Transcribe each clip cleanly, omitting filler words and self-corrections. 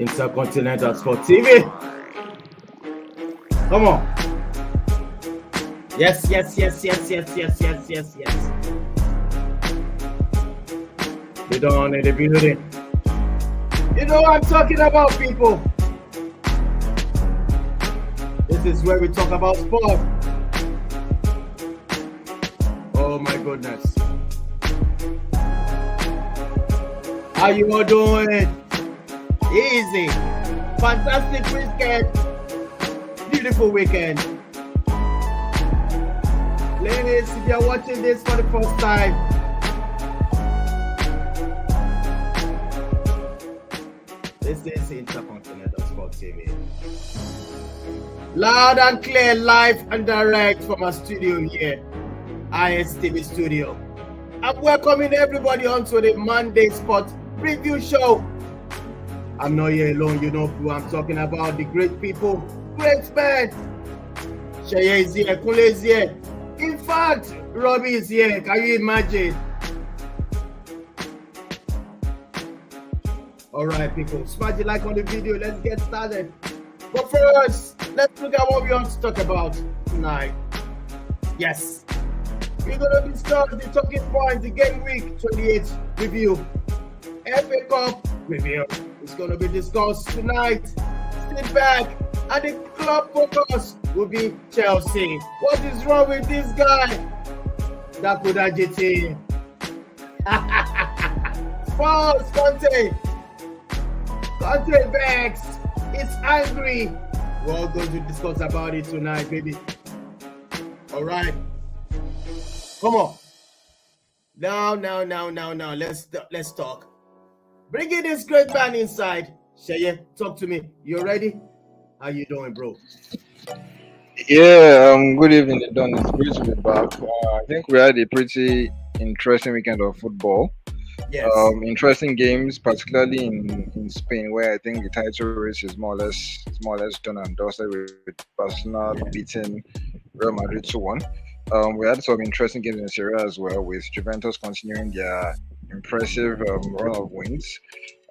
INTERCONTINENTAL SPORTS TV. Come on. Yes. They don't in the building. You know what I'm talking about, people. This is where we talk about sport. Oh my goodness. How you all doing? Easy. Fantastic weekend. Beautiful weekend. Ladies, if you're watching this for the first time, this is INTERCONTINENTAL SPORTS TV. Loud and clear, live and direct from our studio here, Ehis TV studio. I'm welcoming everybody onto the Monday Sports Preview Show. I'm not here alone, you know who I'm talking about, the great people, great men. Ehis is here, Kunle is here. In fact, Robbie is here, can you imagine? Alright people, smash the like on the video, let's get started. But first, let's look at what we want to talk about tonight. Yes, we're going to discuss the talking points, the Gameweek 28 review, FA Cup review. It's going to be discussed tonight. Sit back, and the club focus will be Chelsea. What is wrong with this guy? That could agitate. Spurs, Conte vexed. It's angry. We're all going to discuss about it tonight, baby. All right. Come on. Now. Let's talk. Bring in this great man inside. Sheye, talk to me. You ready? How you doing, bro? Yeah, good evening, Don. It's great to be back. I think we had a pretty interesting weekend of football. Yes. Interesting games, particularly in Spain, where I think the title race is more or less done and dusted with Barcelona beating Real Madrid 2-1. We had some interesting games in Serie A as well, with Juventus continuing their impressive run of wins.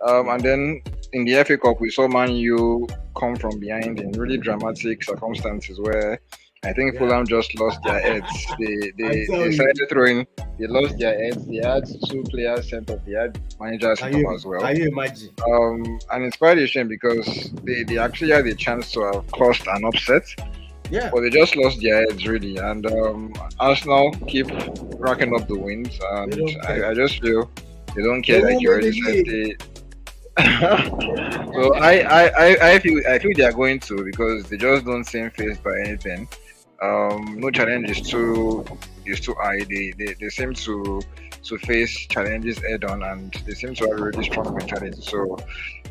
And then in the FA Cup, we saw Man U come from behind in really dramatic circumstances where I think Fulham just lost their heads. They decided throwing. They lost their heads. They had two players sent off. They had managers sent off as well. Can you imagine? And it's quite a shame because they actually had a chance to have caused an upset. Yeah. But they just lost their heads really. And Arsenal keep racking up the wins. And I just feel they don't care that you already said they. So I feel they are going to, because they just don't seem faced by anything. No challenge is too high. They seem to face challenges head on, and they seem to have a really strong mentality. So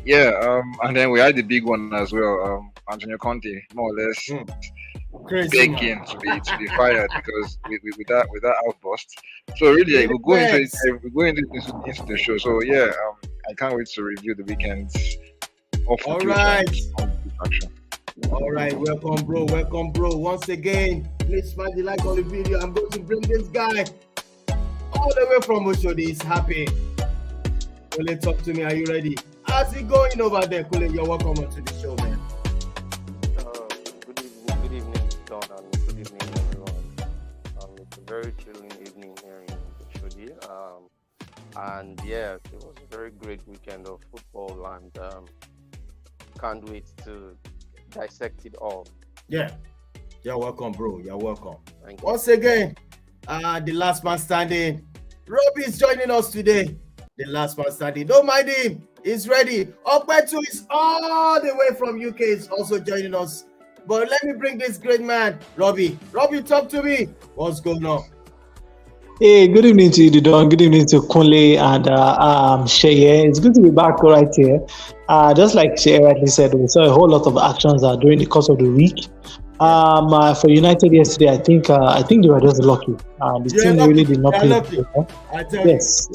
yeah, and then we had the big one as well. Antonio Conte more or less begging to be fired because with that outburst. So really, we'll go into the show. So yeah, I can't wait to review the weekend's All right, welcome bro. Once again, please smash the like on the video. I'm going to bring this guy all the way from Oshodi. He's happy. Kunle, talk to me. Are you ready? How's it going over there, Kunle? You're welcome onto the show, man. Good evening, Don, and good evening, everyone. It's a very chilling evening here in Oshodi. And yeah, it was a very great weekend of football, and can't wait to dissect it all. Yeah, you're welcome, bro. You're welcome. Thank you. Once again, the last man standing, Robbie is joining us today. The last man standing, don't mind him. He's ready. Okpetu is all the way from UK. Is also joining us. But let me bring this great man, Robbie. Robbie, talk to me. What's going on? Hey, good evening to you, Don. Good evening to Kunle and Sheye. It's good to be back right here. Just like Sheye rightly said, we saw a whole lot of actions during the course of the week. For United yesterday, I think they were just lucky. The team really did not play well. Yes.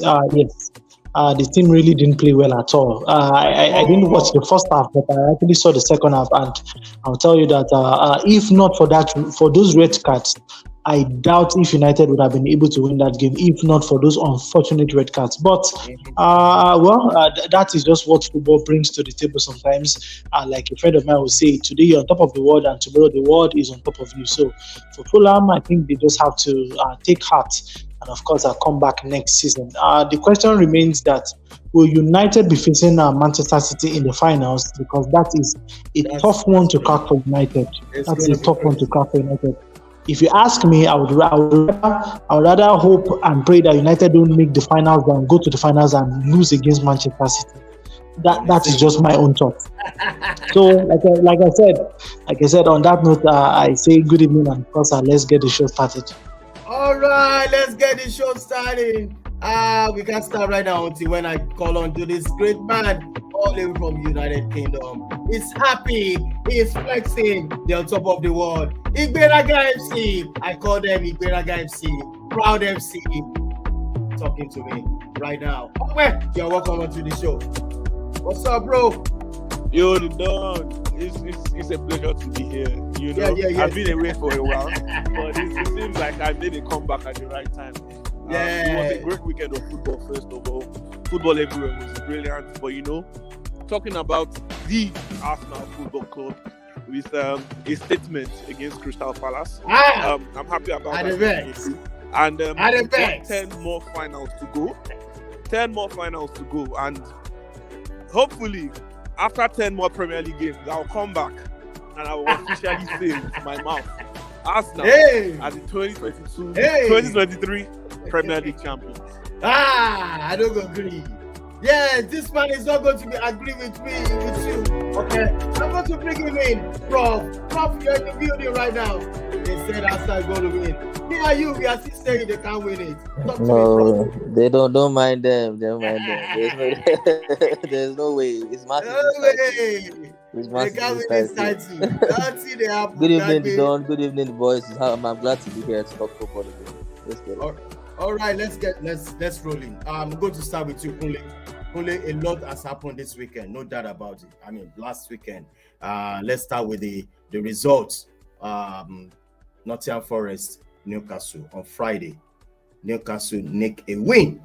The team really didn't play well at all. I didn't watch the first half, but I actually saw the second half, and I'll tell you that if not for those red cards, I doubt if United would have been able to win that game if not for those unfortunate red cards. But that is just what football brings to the table sometimes. Like a friend of mine would say, today you're on top of the world and tomorrow the world is on top of you. So for Fulham, I think they just have to take heart and of course I'll come back next season. The question remains that will United be facing Manchester City in the finals, because that's a tough one to crack for United. That's a tough one to crack for United. If you ask me, I would rather hope and pray that United don't make the finals than go to the finals and lose against Manchester City. That is just my own thought. So, like I said, on that note, I say good evening and of course, let's get the show started. All right, let's get the show started. We can start right now until when I call on to this great man all the way from United Kingdom. He's happy, he's flexing, they're on top of the world. Igberaga FC, I call them Igberaga FC, Proud FC, talking to me right now. Well, you're welcome onto the show. What's up, bro? Yo, the dog. It's a pleasure to be here. You know, yeah. I've been away for a while, but it seems like I made a comeback at the right time. It was a great weekend of football, first of all. Football everywhere was brilliant. But, you know, talking about the Arsenal Football Club with a statement against Crystal Palace. I'm happy about that. And 10 more finals to go. 10 more finals to go. And hopefully, after 10 more Premier League games, I'll come back and I will officially say with my mouth, Arsenal as the 2022-2023 Premier League champions. I don't agree. Yeah, this man is not going to agree with you. Okay, I'm going to bring him in, Prof. Prof, you're in the building right now. They said Arsenal is going to win. Who are you? We are still saying they can't win it. No, they don't mind them. They don't mind them. There's no way. It's massive. No way. They can't win this title. That's it. They have. Good evening, Don. Good evening, boys. I'm glad to be here to talk football again. Let's get it. All right, let's roll in. I'm going to start with you, Kunle. Kunle, a lot has happened this weekend, no doubt about it. I mean, last weekend. Let's start with the results. Nottingham Forest, Newcastle on Friday. Newcastle nick a win.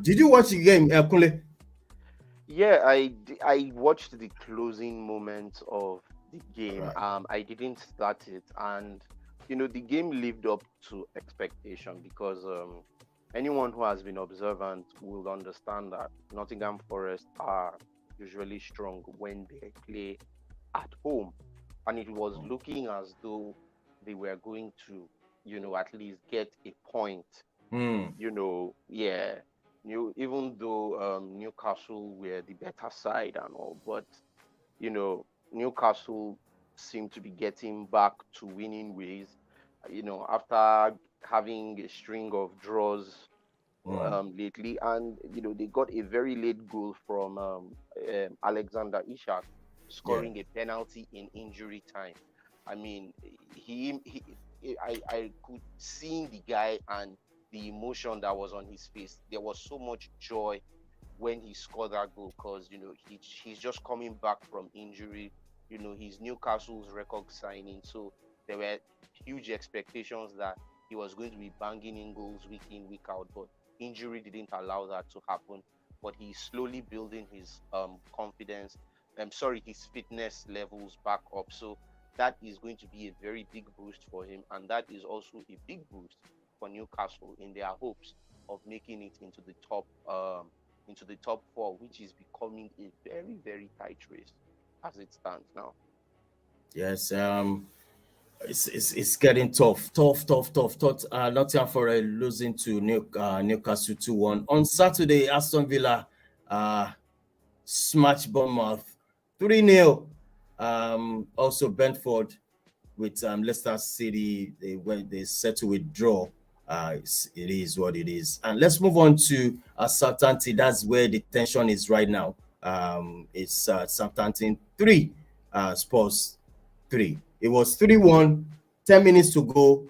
Did you watch the game, Kunle? Yeah, I watched the closing moments of the game. Right. I didn't start it, and you know the game lived up to expectation because anyone who has been observant will understand that Nottingham Forest are usually strong when they play at home, and it was looking as though they were going to, you know, at least get a point. You know, yeah. Even though Newcastle were the better side and all, but you know, Newcastle seemed to be getting back to winning ways. You know, after having a string of draws lately, and you know, they got a very late goal from Alexander Isak, scoring a penalty in injury time. I mean, I could see the guy and the emotion that was on his face. There was so much joy when he scored that goal because, you know, he's just coming back from injury. You know, he's Newcastle's record signing. So there were huge expectations that he was going to be banging in goals week in, week out. But injury didn't allow that to happen. But he's slowly building his confidence. His fitness levels back up. So that is going to be a very big boost for him. And that is also a big boost for Newcastle in their hopes of making it into the top four, which is becoming a very, very tight race as it stands now. Yes, it's getting tough. Nottingham Forest losing to Newcastle 2-1 on Saturday. Aston Villa smashed Bournemouth 3-0. Also Brentford with Leicester City, they set to withdraw. It is what it is. And let's move on to Southampton. That's where the tension is right now. It's Southampton 3, Spurs 3. It was 3-1, 10 minutes to go.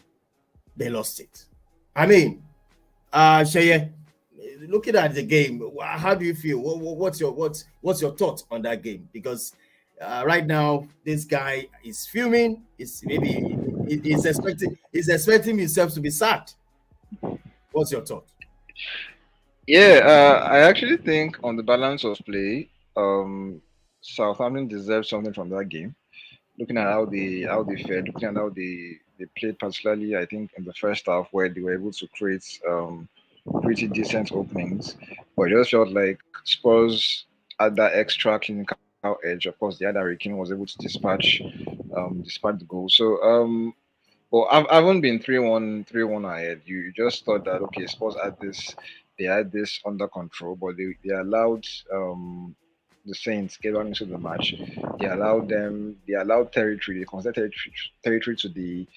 They lost it. I mean, Sheye, looking at the game, how do you feel? What's your thought on that game? Because right now, this guy is fuming. Maybe he's expecting himself to be sacked. What's your thought? Yeah, I actually think on the balance of play, Southampton deserves something from that game. Looking at how they fared, looking at how they played, particularly I think in the first half where they were able to create pretty decent openings, but it just felt like Spurs had that extra clinical edge. Of course, the other Harry Kane was able to dispatch the goal. So well, I haven't been 3-1 ahead. You just thought that okay, Spurs they had this under control, but they allowed the Saints get on into the match. They allowed territory, they conceded territory to the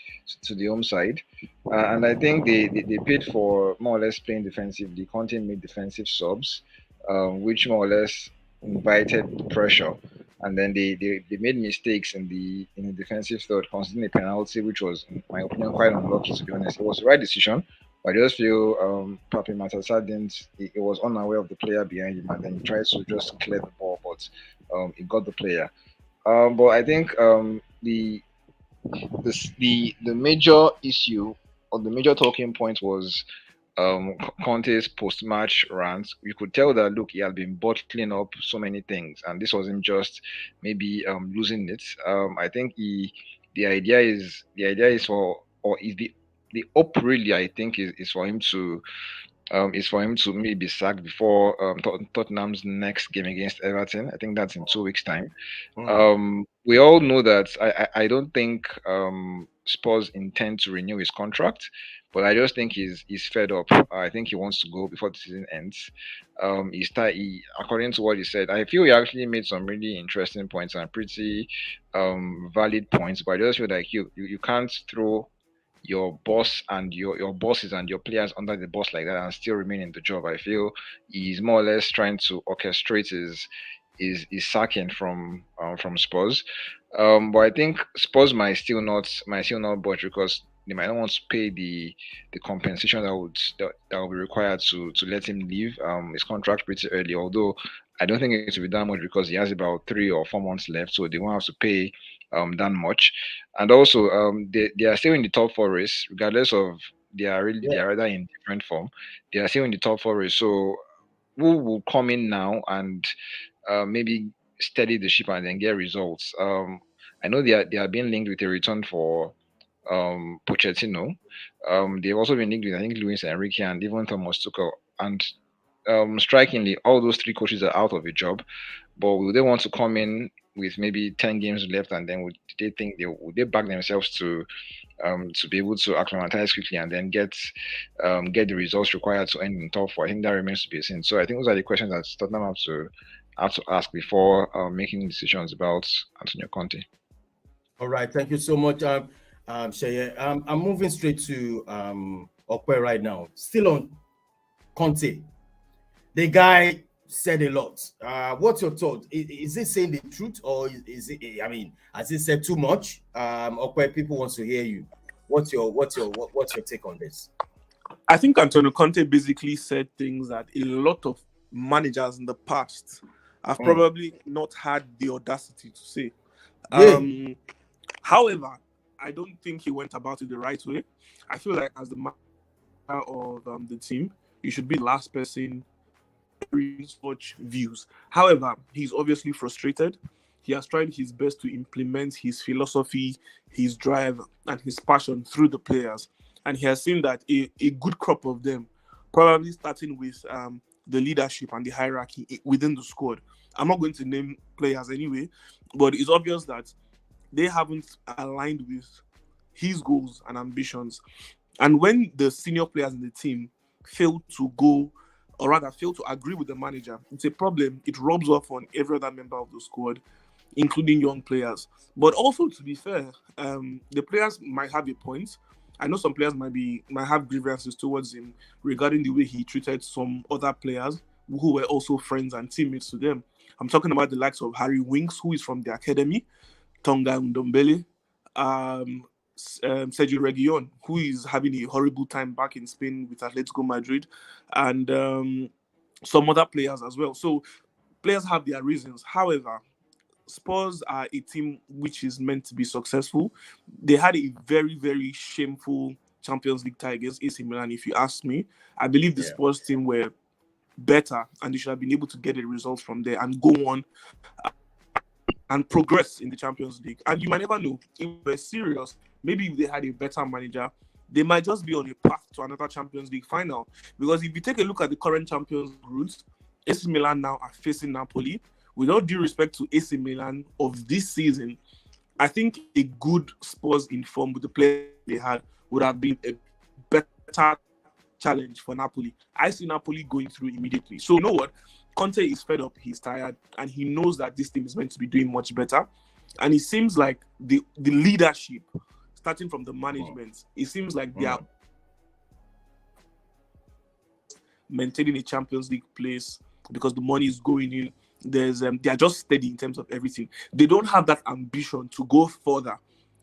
home side, and I think they paid for more or less playing defensively. Conte made defensive subs, which more or less invited pressure, and then they made mistakes in the defensive third, conceding a penalty, which was, in my opinion, quite unlucky. To be honest, it was the right decision. But I just feel Papi Matassa didn't. He was unaware of the player behind him, and then he tried to just clear the ball, but he got the player. But I think the major issue or the major talking point was Conte's post-match rant. You could tell that look, he had been bottling up so many things, and this wasn't just maybe losing it. I think the idea is for, or is the hope really, I think, is for him to maybe be sacked before Tottenham's next game against Everton. I think that's in 2 weeks' time. We all know that I don't think Spurs intend to renew his contract, but I just think he's fed up. I think he wants to go before the season ends. According to what he said, I feel he actually made some really interesting points and pretty valid points. But I just feel like you can't throw your boss and your bosses and your players under the bus like that and still remain in the job. I feel he's more or less trying to orchestrate his sacking from Spurs. But I think Spurs might still not budge because they might not want to pay the compensation that would be required to let him leave his contract pretty early. Although I don't think it will be that much because he has about 3 or 4 months left, so they won't have to pay that much. And also they are still in the top four race, regardless of they are rather in different form. They are still in the top four race. So who will come in now and maybe steady the ship and then get results? I know they are being linked with a return for Pochettino. They've also been linked with I think Luis Enrique and even Thomas Tuchel. And strikingly, all those three coaches are out of a job. But will they want to come in with maybe 10 games left, and then would they back themselves to be able to acclimatize quickly and then get the results required to end in top four? I think that remains to be seen. So I think those are the questions that Tottenham have to ask before making decisions about Antonio Conte. All right, thank you so much, Sheye. I'm moving straight to Okwe right now. Still on Conte. The guy said a lot. What's your thought? Is he saying the truth, or is it? I mean, has he said too much? Okwe, people want to hear you. What's your take on this? I think Antonio Conte basically said things that a lot of managers in the past have probably not had the audacity to say. However, I don't think he went about it the right way. I feel like as the manager of the team, you should be the last person hearing such views. However, he's obviously frustrated. He has tried his best to implement his philosophy, his drive, and his passion through the players. And he has seen that a good crop of them, probably starting with the leadership and the hierarchy within the squad. I'm not going to name players anyway, but it's obvious that they haven't aligned with his goals and ambitions. And when the senior players in the team fail to go, or rather fail to agree with the manager, it's a problem. It rubs off on every other member of the squad, including young players. But also, to be fair, the players might have a point. I know some players might have grievances towards him regarding the way he treated some other players who were also friends and teammates to them. I'm talking about the likes of Harry Winks, who is from the academy, Tonga Ndombele, Sergio Reguilon, who is having a horrible time back in Spain with Atletico Madrid, and some other players as well. So players have their reasons. However, Spurs are a team which is meant to be successful. They had a very, very shameful Champions League tie against AC Milan, if you ask me. I believe the Spurs team were better and they should have been able to get the results from there and go on and progress in the Champions League. And you might never know. If they're serious, maybe if they had a better manager, they might just be on a path to another Champions League final. Because if you take a look at the current Champions League routes, AC Milan now are facing Napoli. With all due respect to AC Milan of this season, I think a good Spurs in form with the players they had would have been a better challenge for Napoli. I see Napoli going through immediately. So you know what? Conte is fed up, he's tired, and he knows that this team is meant to be doing much better. And it seems like the leadership, starting from the management, it seems like they are maintaining a Champions League place because the money is going in. They are just steady in terms of everything. They don't have that ambition to go further,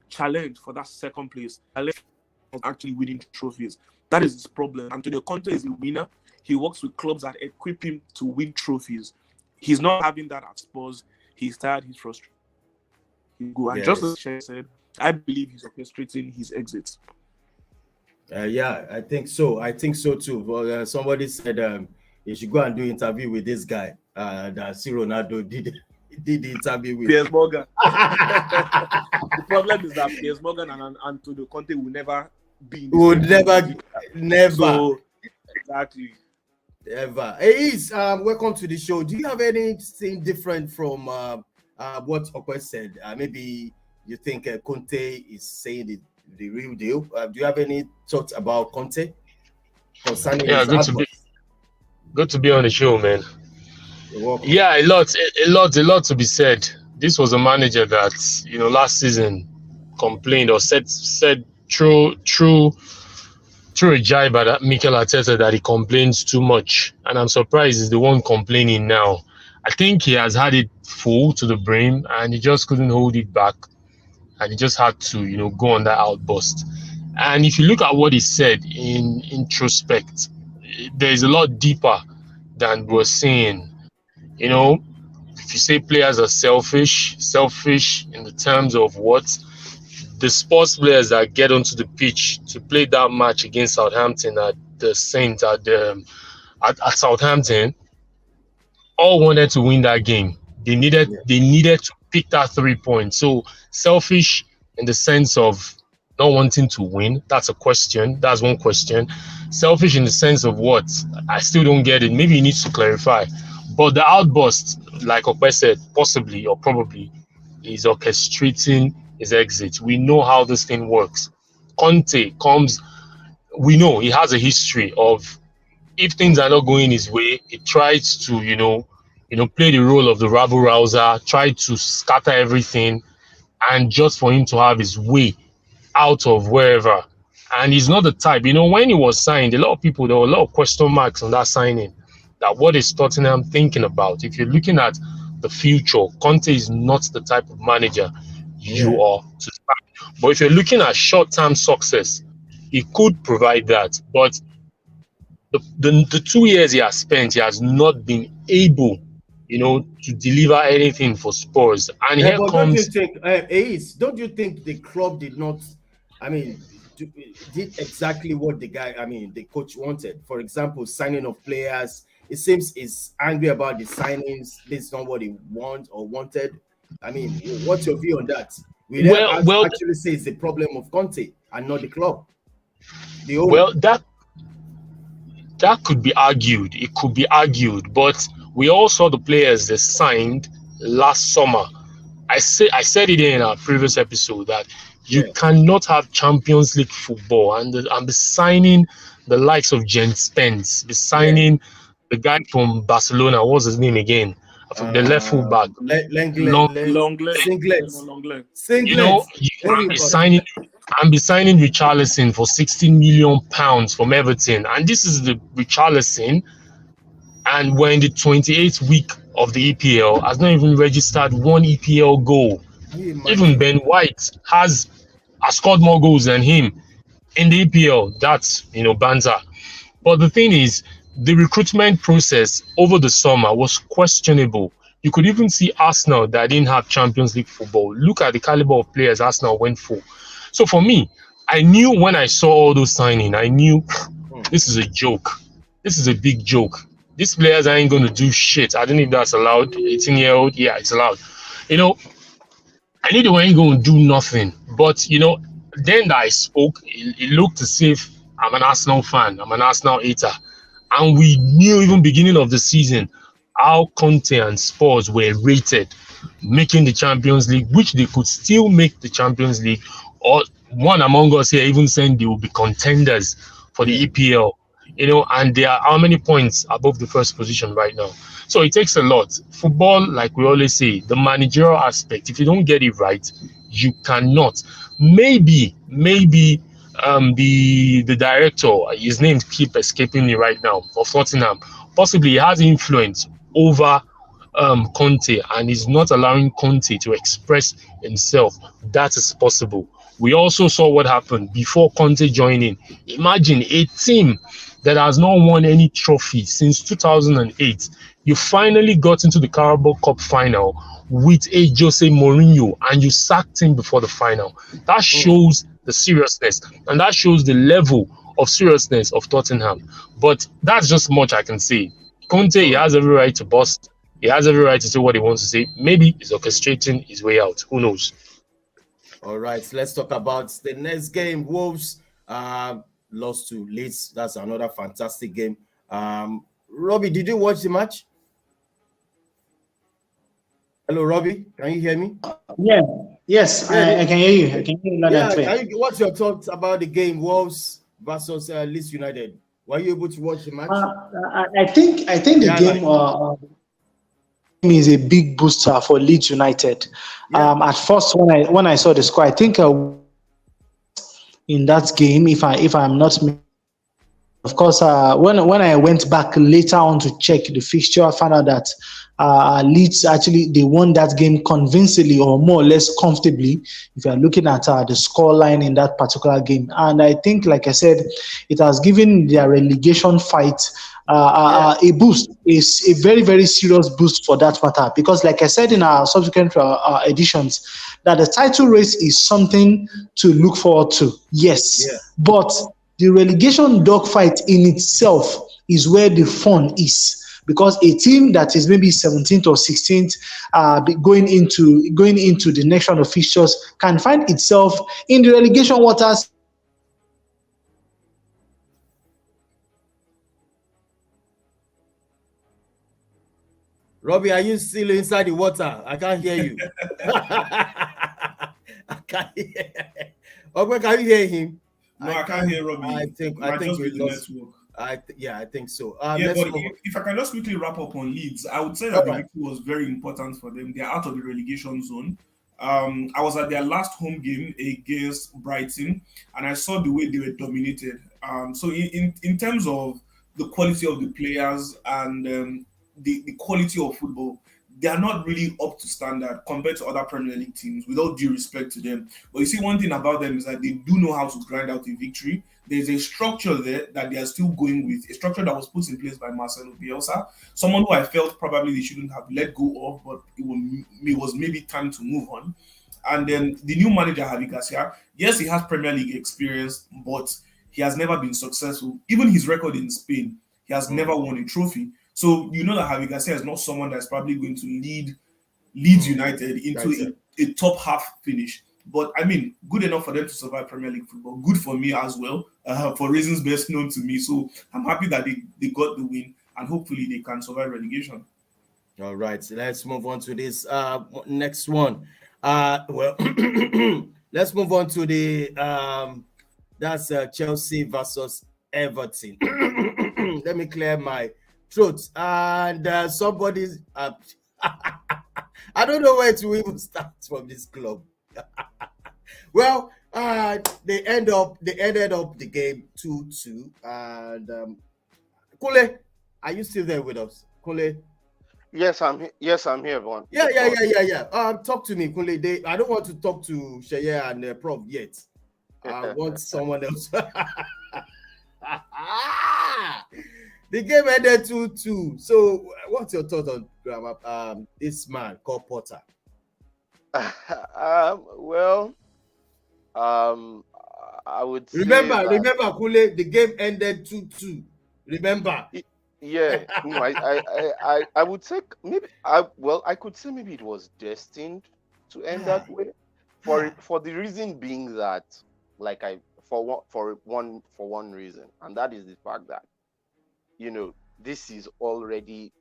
challenge for that second place, challenge for actually winning trophies. That is his problem. Antonio Conte is a winner. He works with clubs that equip him to win trophies. He's not having that at Spurs. He's tired. He's frustrated. And just as Shea said, I believe he's orchestrating his exits. Yeah, I think so. I think so too. Well, somebody said you should go and do interview with this guy that C. Ronaldo did the interview with. Piers Morgan. The problem is that Piers Morgan and Antonio Conte will never be. Never. So, exactly. Ever. Ehis, welcome to the show. Do you have anything different from what Okwe said? Maybe you think Conte is saying the real deal. Do you have any thoughts about Conte concerning? Yeah, good to be on the show, man. You're welcome. Yeah, a lot to be said. This was a manager that last season complained or said true a jibe at Mikel Arteta that he complains too much, and I'm surprised he's the one complaining now. I think he has had it full to the brim, and he just couldn't hold it back, and he just had to, go on that outburst. And if you look at what he said in introspect, there is a lot deeper than we're saying. If you say players are selfish in the terms of what the sports players that get onto the pitch to play that match against Southampton at the Saints at Southampton all wanted to win that game. They needed to pick that 3 points. So selfish in the sense of not wanting to win. That's a question. That's one question. Selfish in the sense of what? I still don't get it. Maybe he needs to clarify. But the outburst, like Okwe said, possibly or probably is orchestrating his exit. We know how this thing works. Conte comes, we know he has a history of, if things are not going his way, he tries to, play the role of the rabble rouser, try to scatter everything, and just for him to have his way out of wherever. And he's not the type, when he was signed, there were a lot of question marks on that signing. That what is Tottenham thinking about? If you're looking at the future, Conte is not the type of manager you are to start. But if you're looking at short-term success, he could provide that. But the 2 years he has spent, he has not been able, to deliver anything for Spurs. And here comes. Don't you think, Ehis, don't you think the club did not? Did exactly what the coach wanted? For example, signing of players. It seems he's angry about the signings. This is not what he wanted. What's your view on that? We actually say it's the problem of Conte and not the club. That could be argued. It could be argued, but we all saw the players they signed last summer. I said it in our previous episode that you cannot have Champions League football and be signing the likes of Jens Spence, be signing the guy from Barcelona. What's his name again? The left full back. Singlet. Be signing Richarlison for £16 million from Everton, and this is the Richarlison, and we're in the 28th week of the EPL, has not even registered one EPL goal. Even Ben White has scored more goals than him in the EPL. That's banter. But the thing is, the recruitment process over the summer was questionable. You could even see Arsenal that didn't have Champions League football. Look at the caliber of players Arsenal went for. So for me, I knew when I saw all those signings, I knew this is a joke. This is a big joke. These players ain't going to do shit. I don't know if that's allowed. 18-year-old, yeah, it's allowed. You know, I knew they weren't going to do nothing. But, you know, then that I spoke, it looked as if I'm an Arsenal fan. I'm an Arsenal hater. And we knew even beginning of the season how Conte and Spurs were rated, making the Champions League, which they could still make the Champions League. Or one among us here even saying they will be contenders for the EPL. You know, and they are how many points above the first position right now? So it takes a lot. Football, like we always say, the managerial aspect, if you don't get it right, you cannot. Maybe the director, his name keep escaping me right now, of Tottenham, possibly he has influence over Conte and is not allowing Conte to express himself. That is possible. We also saw what happened before Conte joined in. Imagine a team that has not won any trophy since 2008. You finally got into the Carabao Cup final with a Jose Mourinho and you sacked him before the final. That shows the seriousness and that shows the level of seriousness of Tottenham. But that's just much I can say. Conte, he has every right to bust. He has every right to say what he wants to say. Maybe he's orchestrating his way out. Who knows? All right, so let's talk about the next game. Wolves lost to Leeds. That's another fantastic game. Robbie, did you watch the match? Hello, Robbie. Can you hear me? Yeah. Yes, I can hear you. I can hear you loud and clear. What's your thoughts about the game, Wolves versus Leeds United? Were you able to watch the match? I think the game is a big booster for Leeds United. Yeah. At first, when I saw the score, I think in that game, if I'm not, of course, when I went back later on to check the fixture, I found out that Leeds actually they won that game convincingly or more or less comfortably. If you are looking at the score line in that particular game, and I think, like I said, it has given their relegation fight a boost. Is a very, very serious boost for that matter, because like I said in our subsequent editions, that the title race is something to look forward to, yes, but the relegation dogfight in itself is where the fun is, because a team that is maybe 17th or 16th going into the next round of fixtures can find itself in the relegation waters. Robbie, are you still inside the water? I can't hear you. I can't hear. Okay, can you hear him? No, I can't hear Robbie. I think we lost. I think so. But if I can just quickly wrap up on Leeds, I would say that the victory was very important for them. They're out of the relegation zone. I was at their last home game against Brighton, and I saw the way they were dominated. So in terms of the quality of the players and the quality of football, they are not really up to standard compared to other Premier League teams, with all due respect to them. But you see, one thing about them is that they do know how to grind out a victory. There's a structure there that they are still going with, a structure that was put in place by Marcelo Bielsa, someone who I felt probably they shouldn't have let go of, but it was maybe time to move on. And then the new manager, Javi Garcia, yes, he has Premier League experience, but he has never been successful. Even his record in Spain, he has never won a trophy. So you know that Javi Garcia is not someone that's probably going to lead Leeds United into a top half finish. But I mean, good enough for them to survive Premier League football. Good for me as well, for reasons best known to me. So I'm happy that they got the win, and hopefully they can survive relegation. All right, so let's move on to this next one. Let's move on to the that's Chelsea versus Everton. Let me clear my throat. And somebody's I don't know where to even start from this club. Well, they ended up the game 2-2. And Kunle, are you still there with us, Kunle? Yes, I'm here, Vaughn. Yeah. Talk to me, Kunle. I don't want to talk to Sheye and Prof yet. I want someone else. The game ended 2-2. So, what's your thought this man called Potter? Well, I would say Remember, that, Kunle, the game ended 2-2. Remember? yeah, no, I would say maybe I could say maybe it was destined to end that way, for the reason being that, like for one reason, and that is the fact that, this is already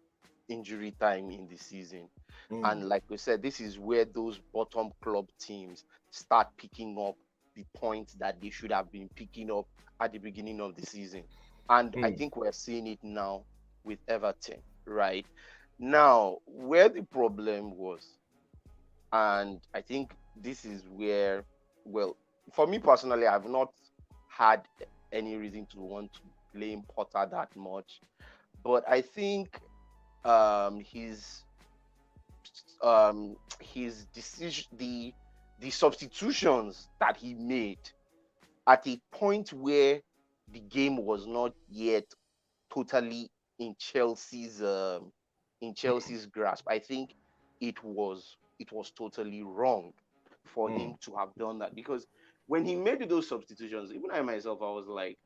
injury time in the season. And like we said, this is where those bottom club teams start picking up the points that they should have been picking up at the beginning of the season. And I think we're seeing it now with Everton, right? Now, where the problem was, and I think this is where, well, for me personally, I've not had any reason to want to blame Potter that much. But I think his decision, the substitutions that he made at a point where the game was not yet totally in Chelsea's grasp, I think it was totally wrong for him to have done that, because when he made those substitutions, even I myself, I was like,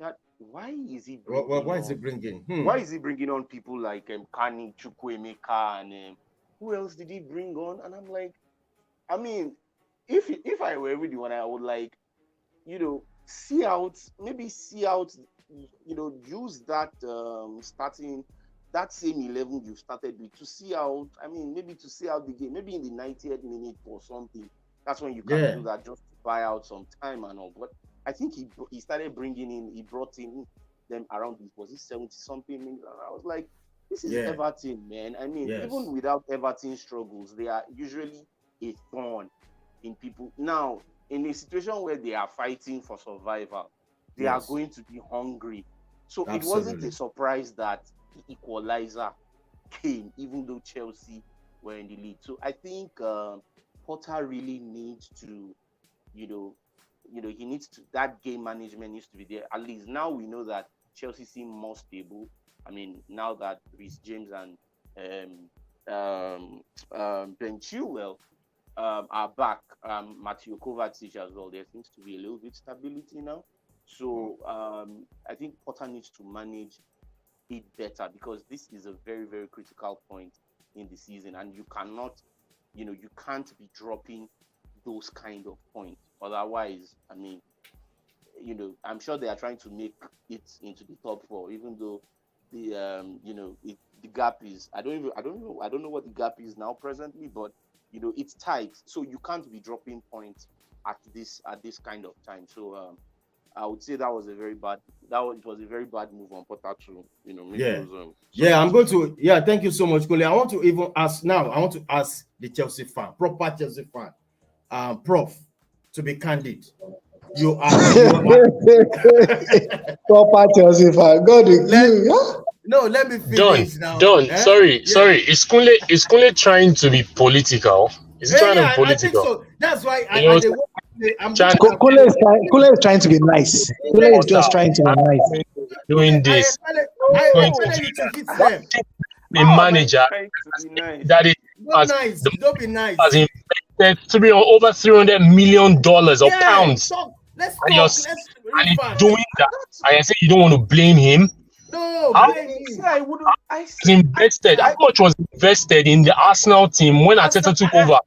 that why is he bringing why is he bringing on people like Kani, Chukwuemeka, and who else did he bring on? And I'm like, I mean, if I were really one, I would like, see out, use that starting that same 11 you started with to see out. I mean, maybe to see out the game, maybe in the 90th minute or something. That's when you can do that, just to buy out some time and all. But I think he started he brought in them around, was it 70 something minutes? And I was like, this is Everton, man. I mean, even without Everton struggles, they are usually a thorn in people. Now, in a situation where they are fighting for survival, they are going to be hungry. So it wasn't a surprise that the equalizer came, even though Chelsea were in the lead. So I think Potter really needs to, he needs to, that game management needs to be there. At least now we know that Chelsea seem more stable. I mean, now that Reece James and Ben Chilwell are back, Mateo Kovacic as well, there seems to be a little bit stability now. So I think Potter needs to manage it better, because this is a very, very critical point in the season, and you cannot, you can't be dropping those kind of points. Otherwise, I mean, I'm sure they are trying to make it into the top four, even though the the gap is, I don't know what the gap is now presently, but it's tight. So you can't be dropping points at this kind of time. So I would say it was a very bad move on Potter to make those, I'm going to thank you so much, Kunle. I want to ask the Chelsea fan, proper Chelsea fan, Prof, to be candid. You are proper Chelsea fan. No, let me finish now. Sorry. Is Kunle trying to be political? Is he trying to be political? I think so. That's why Kunle is trying to be nice. Kunle is just trying to be nice. Doing this. The manager that is don't be nice. Has invested over $300 million or pounds. Let's and he's doing that. I say you don't want to blame him. No, He's invested. How much was invested in the Arsenal team when Arteta took over?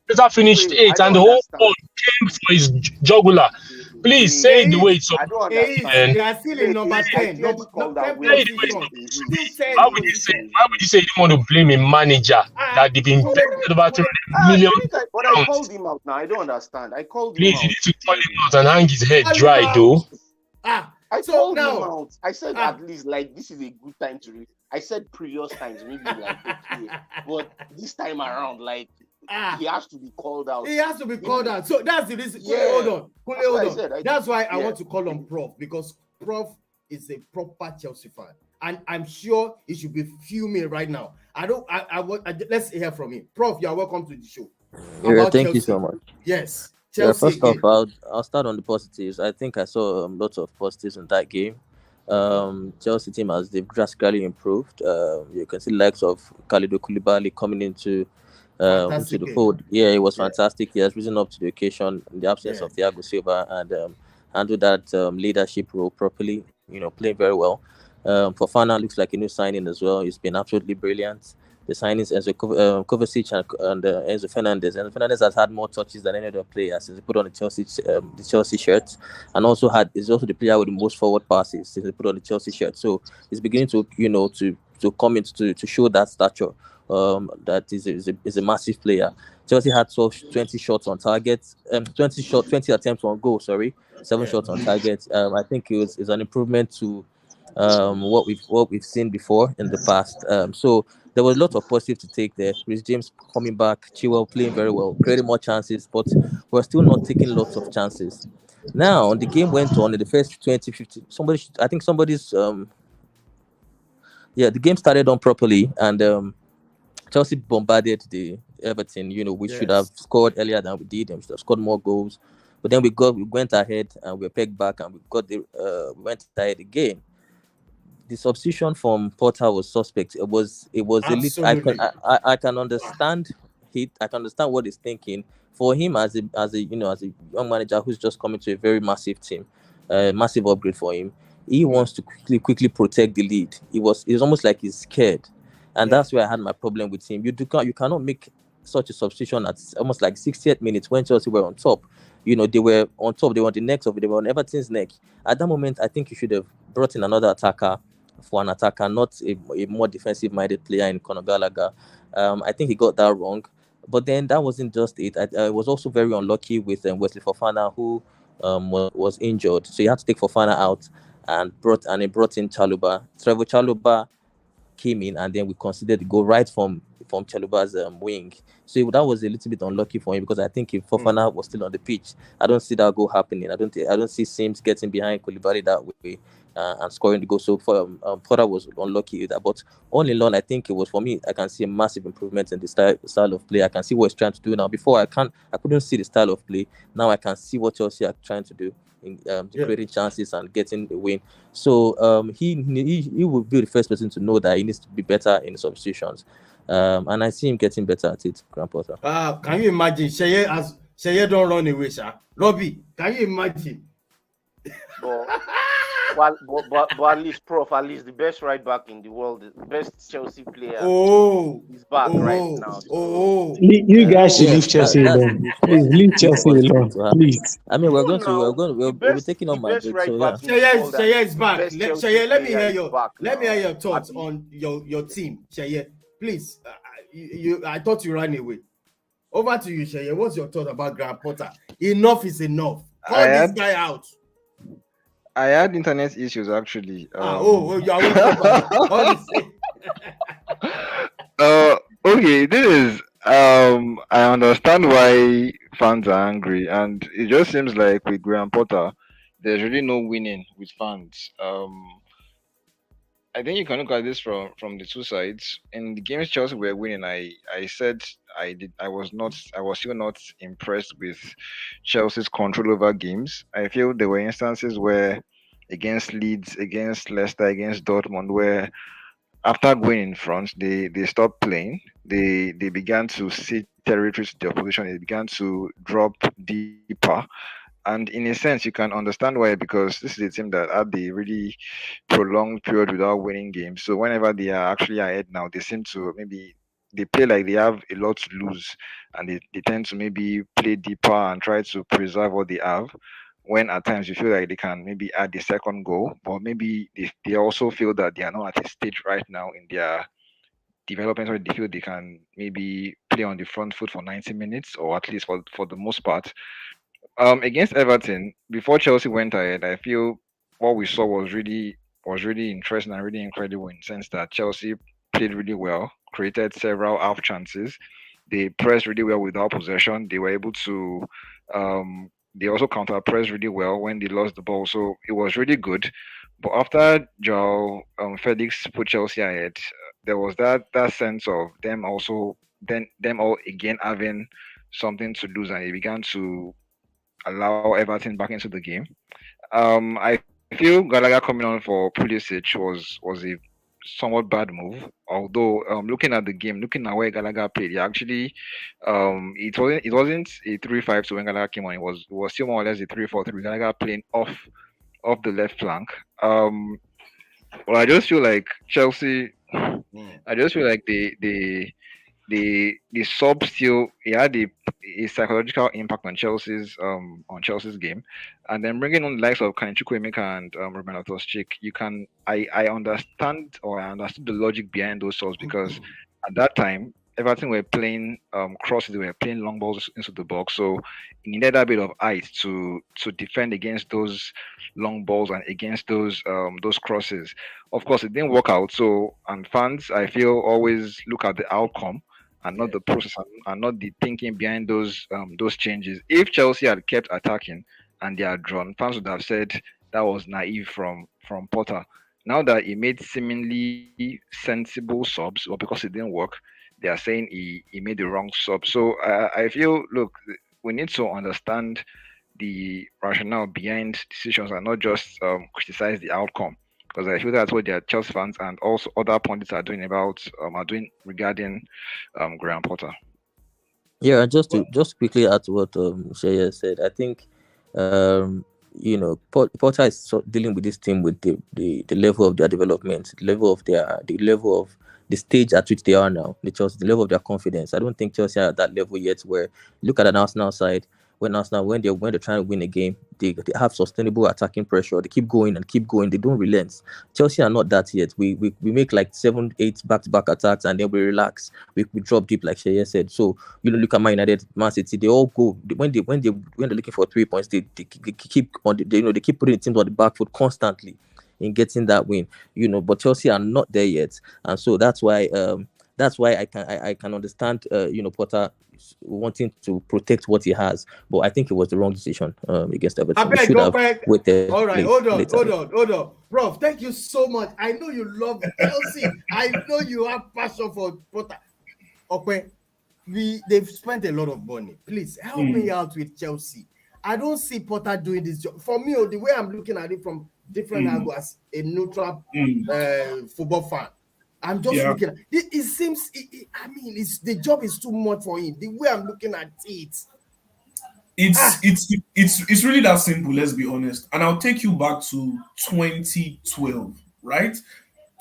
Arteta finished 8th, and the whole world came for his jugular. Please say it the way it's supposed. They are still in number 10. Why would you say you don't want to blame a manager that they've invested about $300 million? But I called him out now. I don't understand. I called him out. Please, you need to call him out and hang his head dry, though. I told him out. I said at least like this is a good time to read. I said previous times maybe like okay, but this time around like he has to be called out. He has to be called out. So that's the reason. Hold on. That's why I want to call on Prof, because Prof is a proper Chelsea fan, and I'm sure he should be fuming right now. Let's hear from him. Prof, you are welcome to the show. Thank you so much. Yes. First off, I'll start on the positives. I think I saw lots of positives in that game. Chelsea team has they've drastically improved. You can see the likes of Khalidou Koulibaly coming into Fantastic the game. fold. Yeah, it was Yeah. fantastic. He has risen up to the occasion in the absence Yeah. of Thiago Silva and handled that leadership role properly. Playing very well. Fofana looks like a new signing as well. He's been absolutely brilliant. The signings Enzo Kovacic and Enzo Fernandez. Enzo Fernandez has had more touches than any other player since he put on the Chelsea shirt, and also is also the player with the most forward passes since he put on the Chelsea shirt. So he's beginning to to come into to show that stature. That is a massive player. Chelsea had 20 shots on target, 20 attempts on goal. Sorry, 7 shots on target. I think it's an improvement to what we've seen before in the past. So there was a lot of positive to take there. Chris James coming back, Chilwell playing very well, creating more chances, but we're still not taking lots of chances. Now, the game went on in the first 20, 50. I think somebody's yeah, the game started on properly, and Chelsea bombarded the Everton. We should have Yes. scored earlier than we did, and we should have scored more goals. But then we went ahead and we were pegged back, and we went ahead again. The substitution from Porter was suspect. It was a little. Absolutely. I can understand it. I can understand what he's thinking. For him as a young manager who's just coming to a very massive team, massive upgrade for him. He wants to quickly protect the lead. It's almost like he's scared, and Yeah. that's where I had my problem with him. You cannot make such a substitution at almost like 60th minutes when Chelsea were on top. They were on top. They were on the neck of it. They were on Everton's neck. At that moment, I think you should have brought in another attacker for an attacker, not a more defensive-minded player in Conor Gallagher. I think he got that wrong. But then that wasn't just it. I was also very unlucky with Wesley Fofana, who was injured. So you had to take Fofana out and he brought in Chaluba. Trevor Chaluba came in, and then we considered the goal right from Chaluba's wing. So that was a little bit unlucky for him, because I think if Fofana was still on the pitch, I don't see that goal happening. I don't see Sims getting behind Koulibaly that way and scoring the goal. So for Porter was unlucky with that. But all in all, I think it was, for me, I can see a massive improvement in the style of play. I can see what he's trying to do now. Before I couldn't see the style of play. Now I can see what Chelsea are trying to do in Yeah. creating chances and getting a win. So he will be the first person to know that he needs to be better in substitutions. And I see him getting better at it, Graham Potter. Can you imagine Sheye don't run away, sir? Robbie, can you imagine? But at least, Prof, at least the best right back in the world, the best Chelsea player is back right now. So, You guys should leave Chelsea That's alone. the Please leave Chelsea positive alone, to happen. please. I mean, no, now we'll be taking the on best Madrid. right So yeah, back in the world Sheye and is the back. best Chelsea Sheye, let me player hear is your back now. thoughts on your team, Sheye. Please, I thought you ran away. Over to you, Sheye. What's your thought about Graham Potter? Enough is enough. Call I this had guy out. I had internet issues actually. You are welcome. All the same. Okay, this is I understand why fans are angry, and it just seems like with Graham Potter, there's really no winning with fans. I think you can look at this from the two sides. In the games Chelsea were winning, I said I was still not impressed with Chelsea's control over games. I feel there were instances where against Leeds, against Leicester, against Dortmund, where after going in front, they stopped playing. They began to cede territory to the opposition. They began to drop deeper. And in a sense, you can understand why, because this is a team that had the really prolonged period without winning games. So whenever they are actually ahead now, they seem to maybe they play like they have a lot to lose, and they tend to maybe play deeper and try to preserve what they have. When at times you feel like they can maybe add the second goal, but maybe they also feel that they are not at a stage right now in their development where they feel they can maybe play on the front foot for 90 minutes, or at least for the most part. Against Everton, before Chelsea went ahead, I feel what we saw was really interesting and really incredible, in the sense that Chelsea played really well, created several half chances. They pressed really well without possession. They were able to they also counter pressed really well when they lost the ball. So it was really good. But after Joao Felix put Chelsea ahead, there was that sense of them all again having something to lose, and they began to allow Everton back into the game. I feel Gallagher coming on for Pulisic was a somewhat bad move. Although looking at the game, looking at where Gallagher played, he actually it wasn't a 3-5 when Gallagher came on. It was still more or less a 3-4-3. Gallagher playing off the left flank. Well, I just feel like Chelsea. I just feel like the sub still he had a psychological impact on Chelsea's game, and then bringing on the likes of Chukwuemeka and Ruben Loftus-Cheek, I understand, or I understood the logic behind those subs, because at that time Everton were playing crosses, they were playing long balls into the box, so he needed a bit of height to defend against those long balls and against those crosses. Of course, it didn't work out. So, and fans, I feel, always look at the outcome and not the process, and not the thinking behind those changes. If Chelsea had kept attacking and they had drawn, fans would have said that was naive from Potter. Now that he made seemingly sensible subs, or because it didn't work, they are saying he made the wrong sub. So I feel, look, we need to understand the rationale behind decisions and not just criticize the outcome, because I feel that's what the Chelsea fans and also other pundits are doing regarding Graham Potter. Yeah, and just quickly add to what Shaya said. I think Potter is dealing with this team with the level of their development, the level of the stage at which they are now, the level of their confidence. I don't think Chelsea are at that level yet. Where look at an Arsenal side. When they're trying to win a game, they have sustainable attacking pressure. They keep going and keep going. They don't relent. Chelsea are not that yet. We make like 7-8 back-to-back attacks and then we relax. We drop deep, like Shea said. So look at Man United, Man City. They all go when they're looking for 3 points. They keep on. They keep putting the teams on the back foot constantly in getting that win. But Chelsea are not there yet, and so that's why I can understand Potter wanting to protect what he has, but I think it was the wrong decision against Everton. I beg, wait. All right, hold on. Prof, thank you so much. I know you love Chelsea. I know you have passion for Potter. Okay, they've spent a lot of money. Please help me out with Chelsea. I don't see Potter doing this job. For me, the way I'm looking at it from different angles as a neutral football fan, I'm just looking at it. It seems, the job is too much for him. The way I'm looking at it, it's really that simple. Let's be honest. And I'll take you back to 2012, right?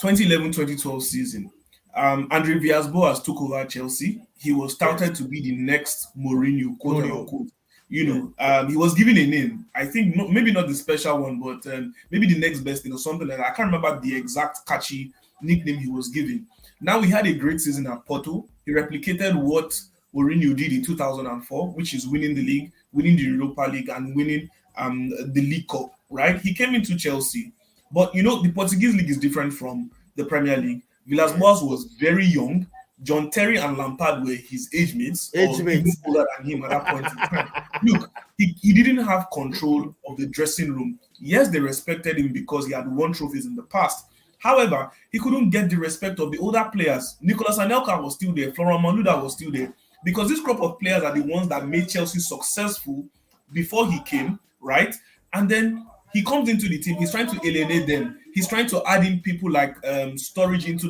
2011-2012 season. Andre Villas-Boas took over Chelsea. He was touted to be the next Mourinho, quote unquote. He was given a name. I think maybe not the special one, but maybe the next best thing or something like that. I can't remember the exact catchy nickname he was given. Now he had a great season at Porto. He replicated what Mourinho did in 2004, which is winning the league, winning the Europa League, and winning the League Cup. Right? He came into Chelsea, but the Portuguese league is different from the Premier League. Villas-Boas was very young. John Terry and Lampard were his age mates, or even older than him at that point in time. Look, he didn't have control of the dressing room. Yes, they respected him because he had won trophies in the past. However, he couldn't get the respect of the older players. Nicolas Anelka was still there. Florent Malouda was still there. Because this crop of players are the ones that made Chelsea successful before he came, right? And then he comes into the team. He's trying to alienate them. He's trying to add in people like Sturridge into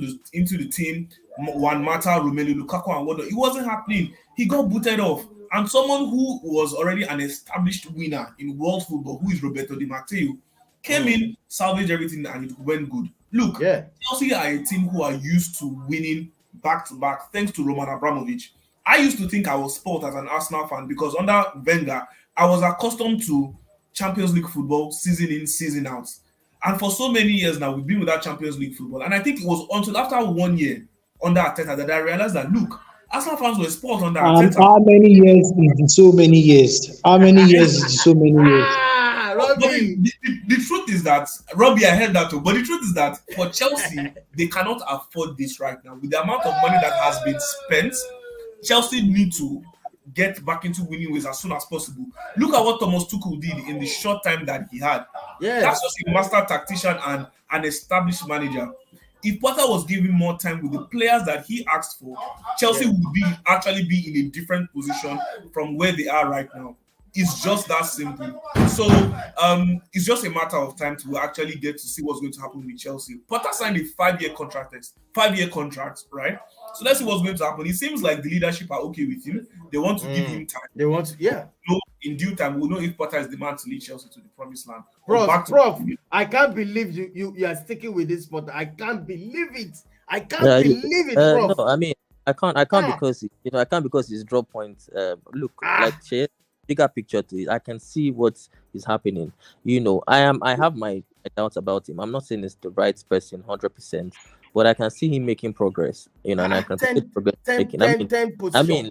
the team, Juan Mata, Romelu Lukaku, and whatnot. It wasn't happening. He got booted off. And someone who was already an established winner in world football, who is Roberto Di Matteo, came in, salvaged everything, and it went good. Look, Chelsea are a team who are used to winning back-to-back, thanks to Roman Abramovich. I used to think I was spoiled as an Arsenal fan because under Wenger, I was accustomed to Champions League football season in, season out. And for so many years now, we've been without Champions League football. And I think it was until after 1 year under Arteta that I realized that, look, Arsenal fans were spoiled under Arteta. How many years is so many years? How many years is so many years? The truth is that, Robbie, I heard that too, but the truth is that for Chelsea, they cannot afford this right now. With the amount of money that has been spent, Chelsea need to get back into winning ways as soon as possible. Look at what Thomas Tuchel did in the short time that he had. That's just a master tactician and an established manager. If Potter was given more time with the players that he asked for, Chelsea would actually be in a different position from where they are right now. It's just that simple. So it's just a matter of time to actually get to see what's going to happen with Chelsea. Potter signed a 5-year contract, right? So let's see what's going to happen. It seems like the leadership are okay with him. They want to give him time. They want to, yeah. So in due time, we'll know if Potter is the man to lead Chelsea to the promised land. Prof, I can't believe you are sticking with this Potter. I can't believe it. I can't believe it, Prof. No, I mean, I can't because I can't because it's drop points. Look, like bigger picture to it. I can see what is happening. I have my doubts about him. I'm not saying it's the right person 100%, but I can see him making progress. And I can see progress making. I mean,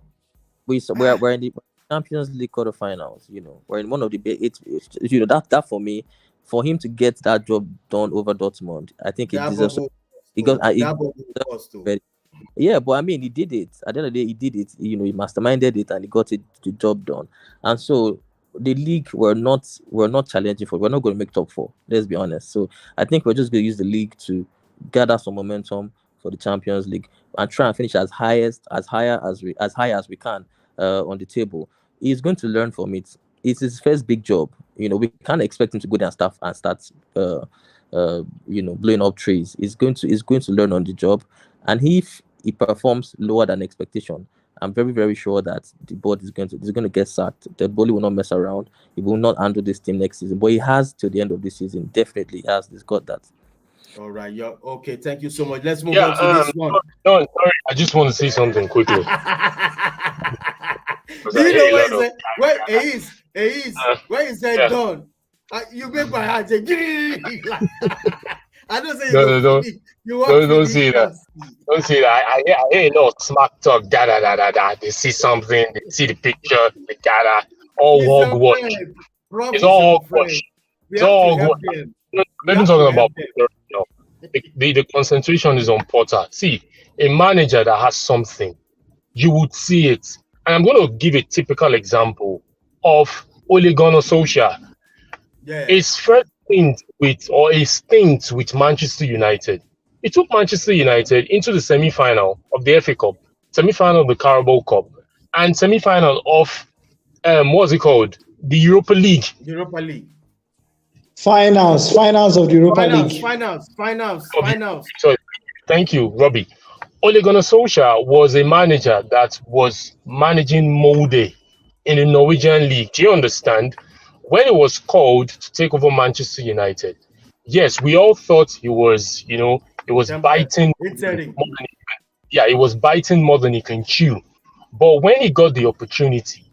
we're in the Champions League quarterfinals. We're in one of the that for me, for him to get that job done over Dortmund, I think it deserves. Yeah, but I mean, he did it. At the end of the day, he did it. He masterminded it and he got the job done. And so the league we're not challenging for. We're not going to make top 4. Let's be honest. So I think we're just going to use the league to gather some momentum for the Champions League and try and finish as high as we can on the table. He's going to learn from it. It's his first big job. We can't expect him to go there and start blowing up trees. He's going to learn on the job, and if he performs lower than expectation, I'm very, very sure that the board is going to get sacked. The bully will not mess around. He will not handle this team next season, but he has till the end of this season. Definitely has. He's got that. All right, okay. Thank you so much. Let's move on to this one. No, sorry, I just want to say something quickly. Do you know where Ehis, where is that done? You make my heart say, I don't say don't say that. Don't say that. I hear a lot of smack talk. They see something. They see the picture. They gather. All hogwash. It's all hogwash. It's all hogwash. Let me talk about the concentration is on Potter. See, a manager that has something, you would see it. And I'm going to give a typical example of Ole Gunnar Solskjaer. His first stint with Manchester United. He took Manchester United into the semi-final of the FA Cup, semi-final of the Carabao Cup, and semi-final of what's it called? The Europa League. Finals of the Europa League. Finals. Sorry. Thank you, Robbie. Ole Gunnar Solskjaer was a manager that was managing Molde in the Norwegian league. Do you understand? When he was called to take over Manchester United, yes, we all thought he was biting. He was biting more than he can chew. But when he got the opportunity,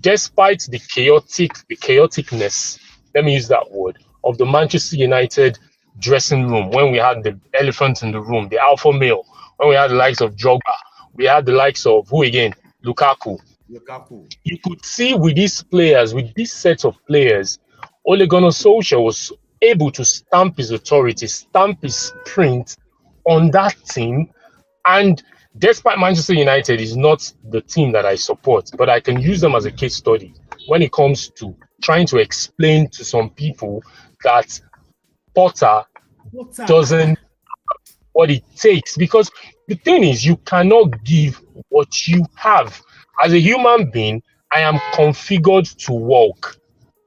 despite the chaoticness, let me use that word, of the Manchester United dressing room, when we had the elephant in the room, the alpha male, when we had the likes of Drogba, we had the likes of who again? Lukaku. You could see with these players, with this set of players, Ole Gunnar Solskjaer was able to stamp his authority, stamp his print on that team. And despite Manchester United is not the team that I support, but I can use them as a case study when it comes to trying to explain to some people that Potter doesn't have what it takes. Because the thing is, you cannot give what you have. As a human being, I am configured to walk.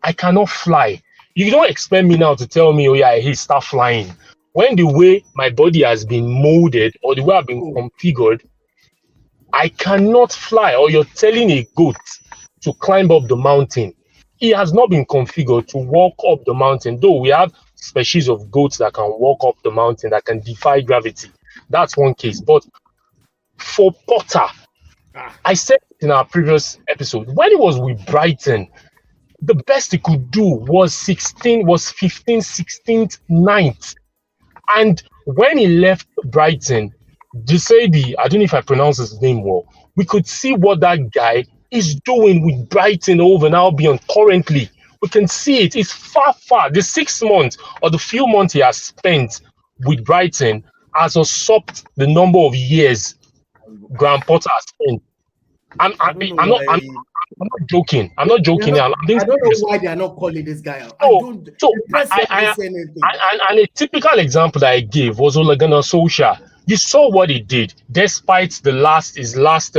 I cannot fly. You don't expect me now to tell me, oh yeah, hey, start flying. When the way my body has been molded or the way I've been configured, I cannot fly. Or you're telling a goat to climb up the mountain. He has not been configured to walk up the mountain, though we have species of goats that can walk up the mountain, that can defy gravity. That's one case. But for Potter, I said in our previous episode, when he was with Brighton, the best he could do was 15th, 16th, 9th. And when he left Brighton, Gisedi, I don't know if I pronounce his name well, we could see what that guy is doing with Brighton over and Albion currently. We can see it. It's far. The 6 months or the few months he has spent with Brighton has usurped the number of years Graham Potter has spent. I'm not joking. I'm not joking. I don't know why they are not calling this guy out. And a typical example that I gave was Ole Gunnar Solskjaer. You saw what he did, despite his last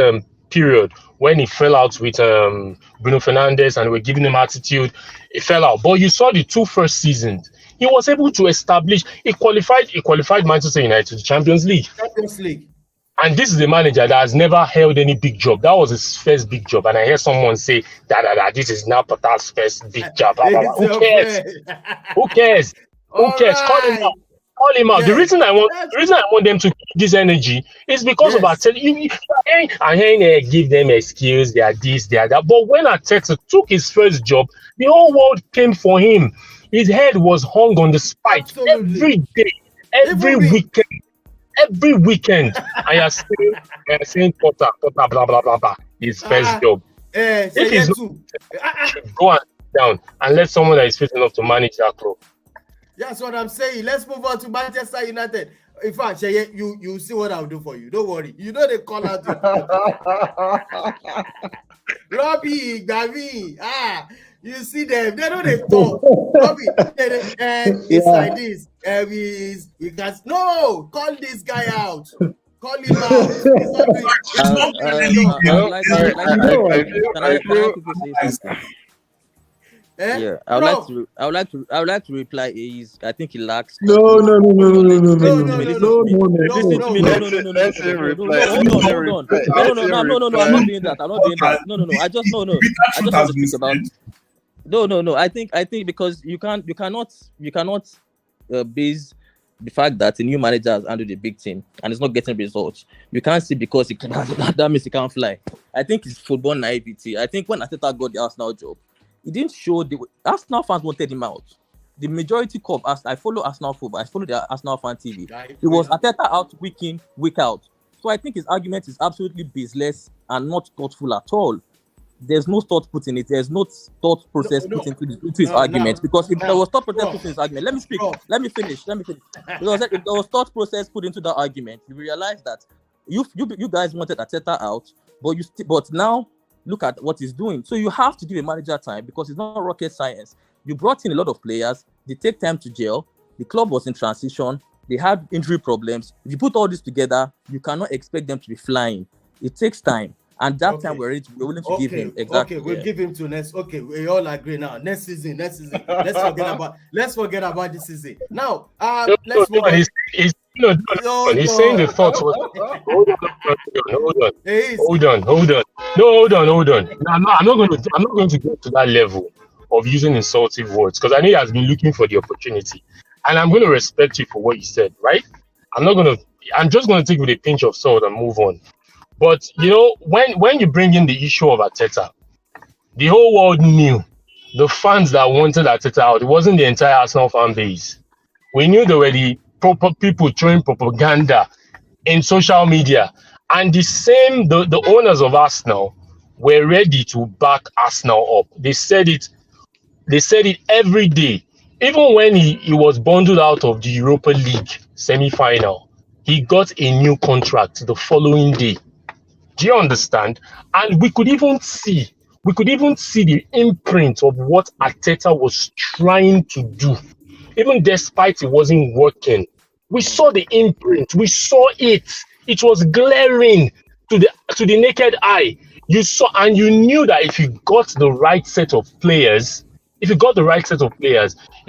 period when he fell out with Bruno Fernandes and we're giving him attitude. He fell out. But you saw the two first seasons. He was able to establish. He qualified Manchester United to the Champions League. And this is a manager that has never held any big job. That was his first big job. And I hear someone say that this is now Pota's first big job. Who cares? Who cares? Who cares? Call him out. Call him out. The reason I want them to keep this energy is because of Arteta. I'm hearing give them excuse. They are this, they are that. But when Arteta took his first job, the whole world came for him. His head was hung on the spike every day, every weekend. Every weekend, I am saying Potter, blah, blah, blah, blah. His first job. If he's not, should go down and let someone that is fit enough to manage that club. That's what I'm saying. Let's move on to Manchester United. In fact, you see what I'll do for you. Don't worry. You know they call out Robbie, Gavi. You see them. They know they talk. Robbie, it's like this. We can call this guy out. Call him out. I would like to reply. I think he lacks. No. Hold on. I'm not doing that. No. I just want to speak about. No. I think because you cannot base the fact that a new manager has handled a big team and is not getting results. You can't see because that means he can't fly. I think it's football naivety. I think when Arteta got the Arsenal job, he didn't show the Arsenal fans wanted him out. The majority of I follow Arsenal football. I follow the Arsenal fan TV. It was Arteta out week in, week out. So I think his argument is absolutely baseless and not thoughtful at all. There's no thought put in it. There's no thought process put into his argument. Because if there was thought process put in his argument, let me speak. Let me finish. Because if there was thought process put into that argument, you realize that you guys wanted Arteta out, but now look at what he's doing. So you have to give a manager time because it's not rocket science. You brought in a lot of players. They take time to gel. The club was in transition. They had injury problems. If you put all this together, you cannot expect them to be flying. It takes time. And that time we're willing to give him. Exactly. Okay, we'll give him to next. Okay, we all agree now. Next season. Let's forget about this season. Now, let's move on. He's saying the thoughts was hold on. I'm not going to go to that level of using insultive words because I know he has been looking for the opportunity. And I'm going to respect you for what you said, right? I'm just going to take it with a pinch of salt and move on. But you know, when you bring in the issue of Arteta, the whole world knew the fans that wanted Arteta out. It wasn't the entire Arsenal fan base. We knew there were the proper people throwing propaganda in social media, and the owners of Arsenal were ready to back Arsenal up. They said it every day. Even when he was bundled out of the Europa League semi-final, he got a new contract the following day. Do you understand? And we could even see the imprint of what Arteta was trying to do. Even despite it wasn't working, we saw the imprint. We saw it. It was glaring to the naked eye. You saw, and you knew that if you got the right set of players, it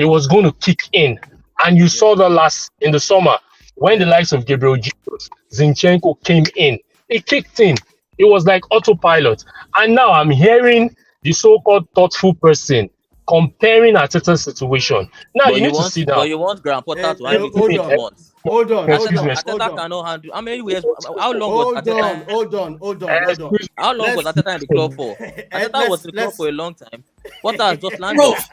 was going to kick in. And you saw that in the summer when the likes of Gabriel Jesus, Zinchenko came in. It kicked in. It was like autopilot. And now I'm hearing the so-called thoughtful person comparing Arteta's situation. Now you need to see that. But you want Graham Potter to handle it in 2 months. Hold on. Arteta cannot handle. How many years? How long was Arteta? Hold on. How long was Arteta in the club for? Arteta was in the club for a long time. Potter has just landed. Prof,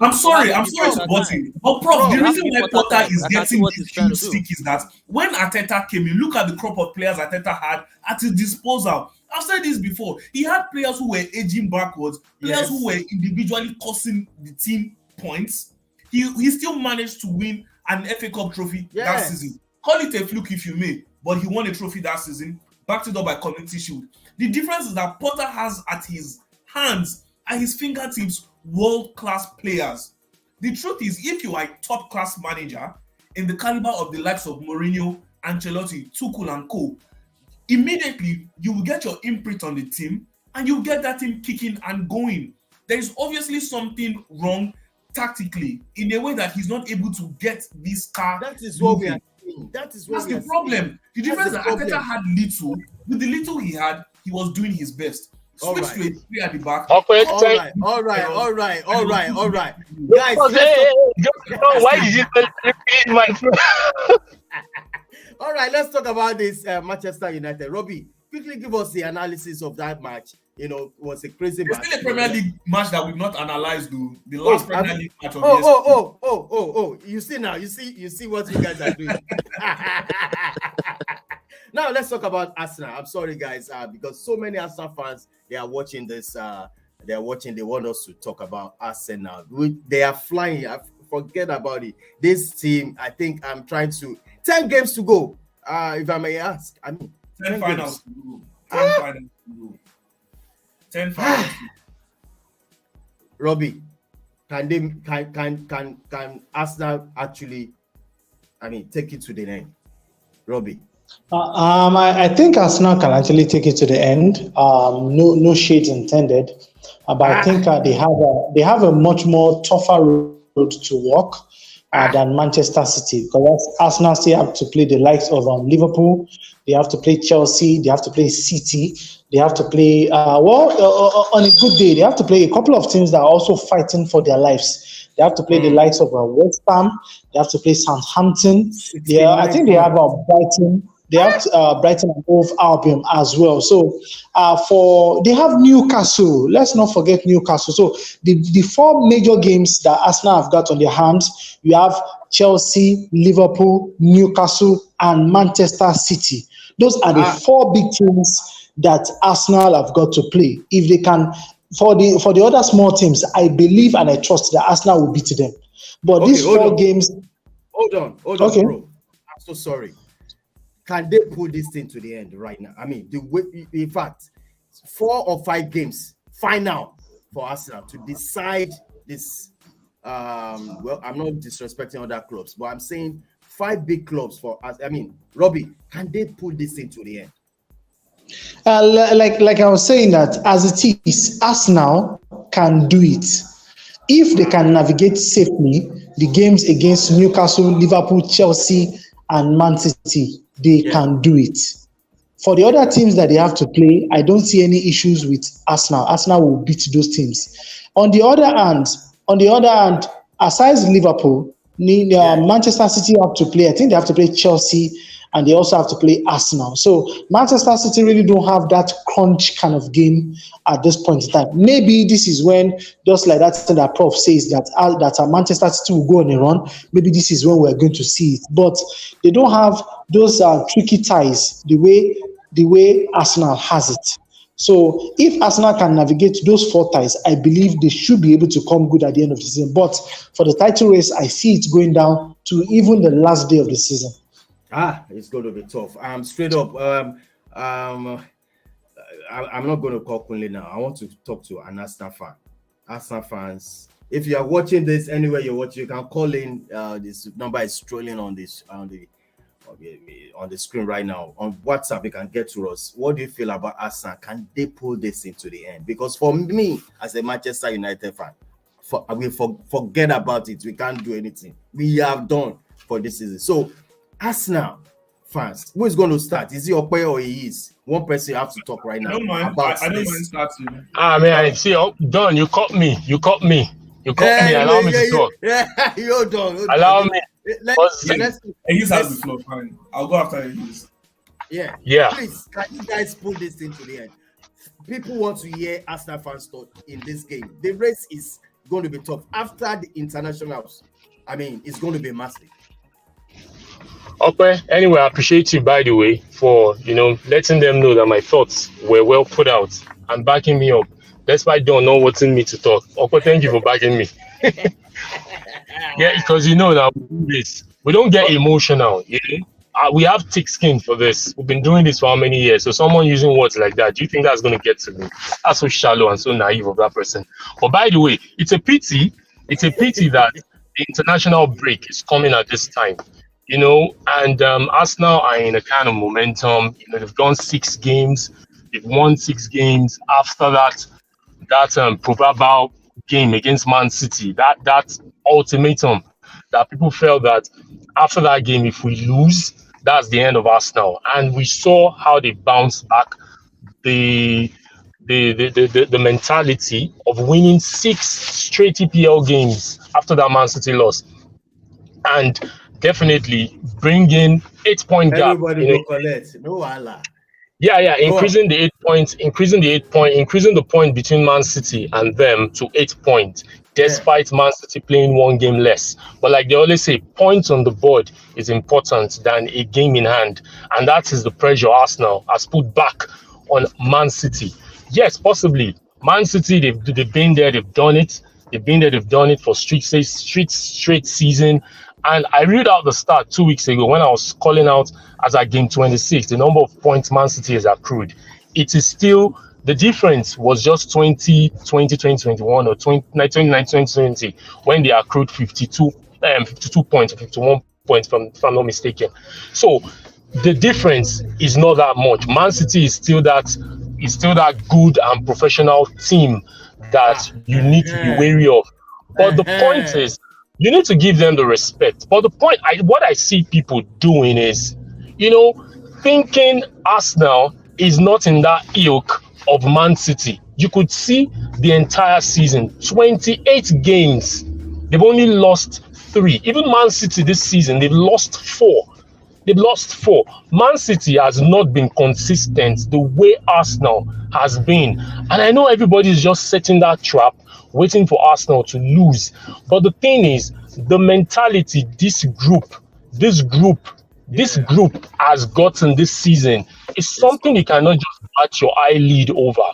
I'm sorry to butt in. But Prof, the reason why Potter is getting this huge stick is that when Arteta came in, look at the crop of players Arteta had at his disposal. I've said this before. He had players who were aging backwards, players who were individually costing the team points. He still managed to win an FA Cup trophy that season. Call it a fluke if you may, but he won a trophy that season, backed it up by Community Shield. The difference is that Potter has at his hands, at his fingertips, world-class players. The truth is, if you are a top-class manager in the caliber of the likes of Mourinho, Ancelotti, Tuchel and co., immediately you will get your imprint on the team and you get that team kicking and going. There is obviously something wrong tactically in a way that he's not able to get this car. That is what we are saying. That's the problem. The difference that Arteta had little, with the little he had, he was doing his best. Switch to a 3 at the back. All right. Guys, why did you repeat my friend? All right, let's talk about this Manchester United. Robbie, quickly give us the analysis of that match. You know, it was a crazy match. It's still a Premier League match that we've not analyzed, though. The last Premier League match of You see now, you see what you guys are doing. Now let's talk about Arsenal. I'm sorry, guys, because so many Arsenal fans, they are watching this. They want us to talk about Arsenal. They are flying. Forget about it. This team, I think I'm trying to 10 games to go. If I may ask, I mean 10 finals to go. 10 finals to go. 10 finals. Robbie, can Arsenal actually, I mean, take it to the end? Robbie. I think Arsenal can actually take it to the end. No shades intended. But I think they have a much more tougher road to walk than Manchester City, because Arsenal still have to play the likes of Liverpool. They have to play Chelsea. They have to play City. They have to play on a good day. They have to play a couple of teams that are also fighting for their lives. They have to play the likes of West Ham. They have to play Southampton. I think they have Brighton. They have Brighton and Hove Albion as well. So they have Newcastle. Let's not forget Newcastle. So the 4 major games that Arsenal have got on their hands, you have Chelsea, Liverpool, Newcastle, and Manchester City. Those are the 4 big teams that Arsenal have got to play. If they can, for the other small teams, I believe and I trust that Arsenal will beat them. But these 4 games. Hold on, okay, bro. I'm so sorry. Can they pull this thing to the end right now? I mean, in fact, 4 or 5 games final for Arsenal to decide this. Well, I'm not disrespecting other clubs, but I'm saying 5 big clubs for us. I mean, Robbie, can they pull this thing to the end? Like I was saying, that as it is, Arsenal can do it if they can navigate safely the games against Newcastle, Liverpool, Chelsea, and Man City. They can do it. For the other teams that they have to play, I don't see any issues with Arsenal. Arsenal will beat those teams. On the other hand, aside Liverpool, Manchester City have to play. I think they have to play Chelsea, and they also have to play Arsenal. So Manchester City really don't have that crunch kind of game at this point in time. Maybe this is when, just like that thing that Prof says, that Manchester City will go on a run. Maybe this is when we're going to see it. But they don't have those tricky ties the way Arsenal has it. So if Arsenal can navigate those 4 ties, I believe they should be able to come good at the end of the season. But for the title race, I see it going down to even the last day of the season. It's going to be tough. Straight up. I'm not going to call Kunle now. I want to talk to an Arsenal fan. Arsenal fans, if you are watching this anywhere you're watching, you can call in. This number is strolling on the screen right now. On WhatsApp, you can get to us. What do you feel about Arsenal? Can they pull this into the end? Because for me, as a Manchester United fan, we forget about it. We can't do anything. We have done for this season. So, Arsenal fans, who is going to start? Is it Ope or Ehis? One person you have to talk right now. I don't mind. I don't mind starting. Man, I see. Don, you caught me. Allow me to talk. Yeah, you're done. Allow me. Ehis has the floor. Fine. I'll go after Ehis. Yeah. Please, can you guys pull this into the end? People want to hear Arsenal fans talk in this game. The race is going to be tough. After the internationals, I mean, it's going to be massive. Okay. Anyway, I appreciate you, by the way, for letting them know that my thoughts were well put out and backing me up. Despite don't know what's in me to talk. Okay, thank you for backing me. Yeah, because that we don't get emotional. We have thick skin for this. We've been doing this for how many years? So someone using words like that, do you think that's going to get to me? That's so shallow and so naive of that person. But by the way, it's a pity that the international break is coming at this time. you know, and Arsenal are in a kind of momentum. You know, they've gone 6 games, they've won 6 games. After that proverbial game against Man City, that ultimatum that people felt that after that game, if we lose, that's the end of Arsenal. And we saw how they bounced back. The the mentality of winning 6 straight EPL games after that Man City loss, and definitely bringing 8 point gap. Everybody go collect. No Allah. Yeah, increasing the 8 points, increasing the point between Man City and them to 8 points, despite Man City playing 1 game less. But like they always say, points on the board is important than a game in hand, and that is the pressure Arsenal has put back on Man City. Yes, possibly Man City, they've been there, they've done it. They've been there, they've done it for straight season. And I read out the stat 2 weeks ago when I was calling out as at game 26, the number of points Man City has accrued. It is still, the difference was just 2021 or 2020 when they accrued 52 points or 51 points, if I'm not mistaken. So the difference is not that much. Man City is still that good and professional team that you need to be wary of. But the point is, you need to give them the respect. But the point, what I see people doing is, you know, thinking Arsenal is not in that ilk of Man City. You could see the entire season, 28 games. They've only lost 3. Even Man City this season, they've lost 4. Man City has not been consistent the way Arsenal has been. And I know everybody's just setting that trap, waiting for Arsenal to lose. But the thing is, the mentality this group has gotten this season is something you cannot just bat your eyelid over.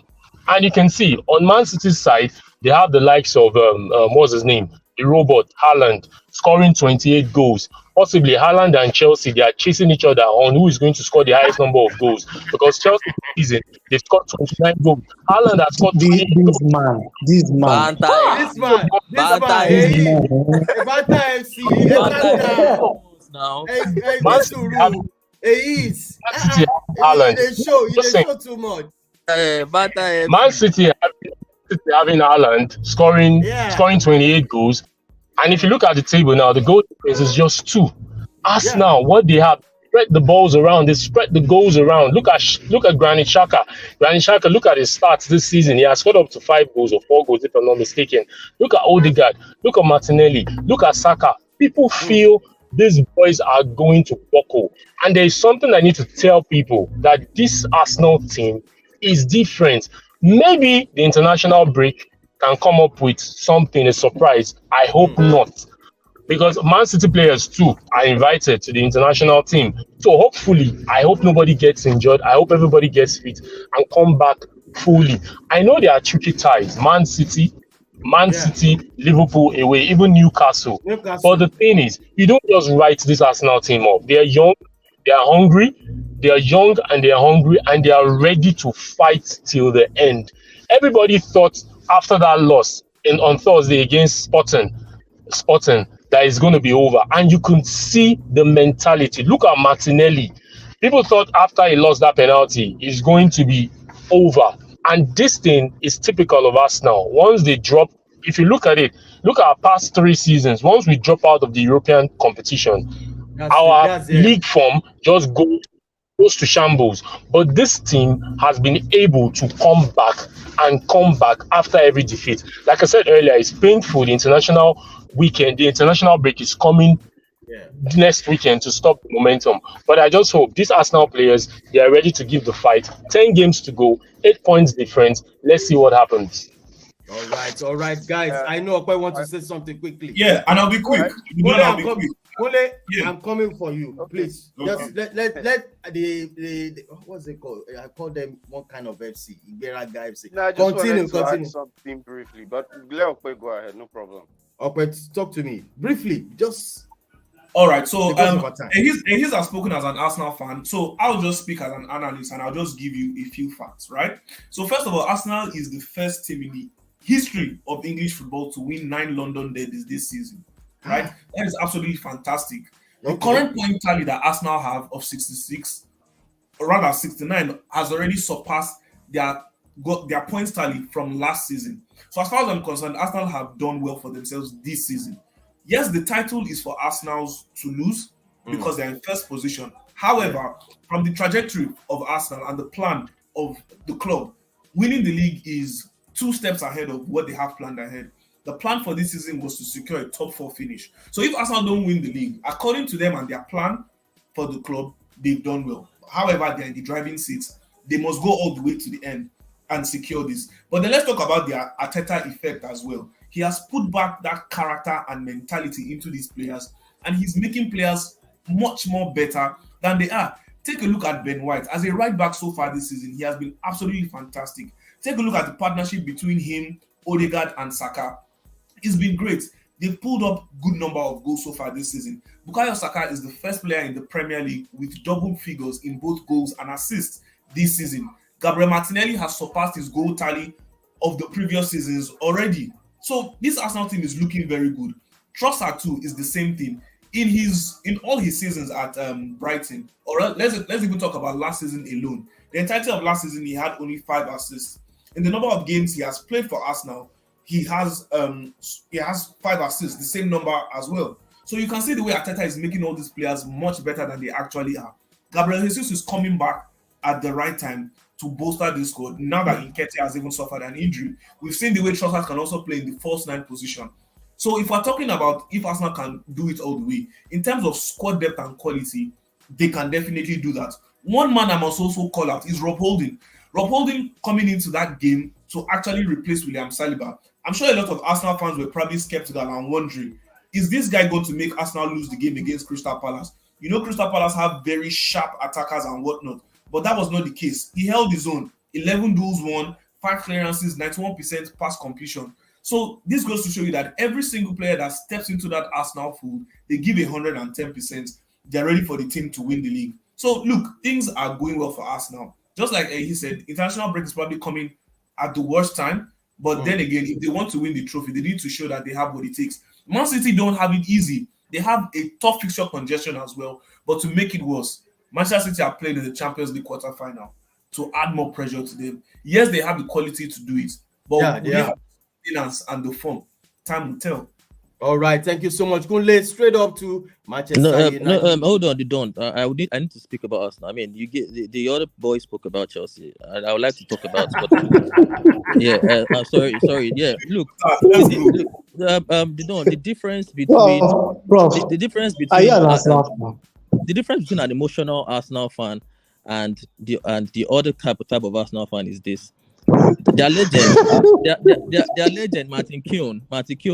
And you can see on Man City's side, they have the likes of what's his name? The robot, Haaland, scoring 28 goals. Possibly Haaland and Chelsea, they are chasing each other on who is going to score the highest number of goals. Because Chelsea this season, they've scored 29 goals. Haaland has scored 28 goals. This man. Now. Haaland. Too much. Man City having Haaland scoring 28 goals. And if you look at the table now, the goal difference is just 2. Arsenal, what they have, spread the balls around, they spread the goals around. Look at Granit Xhaka. Look at his stats this season. He has scored up to 5 goals or 4 goals, if I'm not mistaken. Look at Odegaard. Look at Martinelli. Look at Saka. People feel these boys are going to buckle. And there is something I need to tell people, that this Arsenal team is different. Maybe the international break can come up with something, a surprise. I hope not. Because Man City players too are invited to the international team. So hopefully, I hope nobody gets injured. I hope everybody gets fit and come back fully. I know there are tricky ties. Man City, Liverpool away, even Newcastle. But the thing is, you don't just write this Arsenal team up. They are young, they are hungry, they are young and they are hungry, and they are ready to fight till the end. Everybody thought after that loss on Thursday against Sporting, that is going to be over. And you can see the mentality. Look at Martinelli. People thought after he lost that penalty, it's going to be over. And this thing is typical of us now. Once they drop, if you look at it, look at our past 3 seasons. Once we drop out of the European competition, our league form just goes to shambles. But this team has been able to come back after every defeat. Like I said earlier, it's painful. The international break is coming next weekend to stop the momentum. But I just hope these Arsenal players, they are ready to give the fight. 10 games to go, 8 points difference. Let's see what happens. All right, guys. I know I want to say something quickly. Yeah, and I'll be quick. Kunle, I'm coming for you, please. Just let the what's it called? I call them one kind of FC, Ibera guy FC. No, continue. Something briefly, but let me go ahead. No problem. Okay, talk to me briefly. Just all right. So Ehis has spoken as an Arsenal fan. So I'll just speak as an analyst, and I'll just give you a few facts. Right. So first of all, Arsenal is the first team in the history of English football to win 9 London derbies this season. Right, that is absolutely fantastic. The current point tally that Arsenal have of 66, or rather 69, has already surpassed their points tally from last season. So as far as I'm concerned, Arsenal have done well for themselves this season. Yes, the title is for Arsenal's to lose because they're in first position. However, from the trajectory of Arsenal and the plan of the club, winning the league is 2 steps ahead of what they have planned ahead. The plan for this season was to secure a top 4 finish. So if Arsenal don't win the league, according to them and their plan for the club, they've done well. However, they're in the driving seats. They must go all the way to the end and secure this. But then let's talk about the Arteta effect as well. He has put back that character and mentality into these players, and he's making players much more better than they are. Take a look at Ben White. As a right back so far this season, he has been absolutely fantastic. Take a look at the partnership between him, Odegaard, and Saka. It's been great. They've pulled up good number of goals so far this season. Bukayo Saka is the first player in the Premier League with double figures in both goals and assists this season. Gabriel Martinelli has surpassed his goal tally of the previous seasons already. So this Arsenal team is looking very good. Trossard too is the same thing. In all his seasons at Brighton, or let's even talk about last season alone. The entirety of last season, he had only 5 assists. In the number of games he has played for Arsenal, he has 5 assists, the same number as well. So you can see the way Arteta is making all these players much better than they actually are. Gabriel Jesus is coming back at the right time to bolster this squad. Now that Nketiah has even suffered an injury, we've seen the way Trossard can also play in the false 9 position. So if we're talking about if Arsenal can do it all the way, in terms of squad depth and quality, they can definitely do that. One man I must also call out is Rob Holding. Rob Holding coming into that game to actually replace William Saliba. I'm sure a lot of Arsenal fans were probably skeptical and wondering, is this guy going to make Arsenal lose the game against Crystal Palace? You know, Crystal Palace have very sharp attackers and whatnot, but that was not the case. He held his own. 11 duels won, 5 clearances, 91% pass completion. So this goes to show you that every single player that steps into that Arsenal fold, they give 110%. They're ready for the team to win the league. So look, things are going well for Arsenal. Just like he said, international break is probably coming at the worst time. But then again, if they want to win the trophy, they need to show that they have what it takes. Man City don't have it easy. They have a tough fixture congestion as well. But to make it worse, Manchester City are playing in the Champions League quarterfinal to add more pressure to them. Yes, they have the quality to do it. But they have the finance and the form. Time will tell. All right, thank you so much. Kunle, straight up to Manchester United. Hold on, you don't. I need to speak about Arsenal. I mean, you get the other boy spoke about Chelsea. I would like to talk about yeah. I'm sorry. Yeah, look, the difference between the difference between an emotional Arsenal fan and the other type of Arsenal fan is this. Their legend, Martin Keown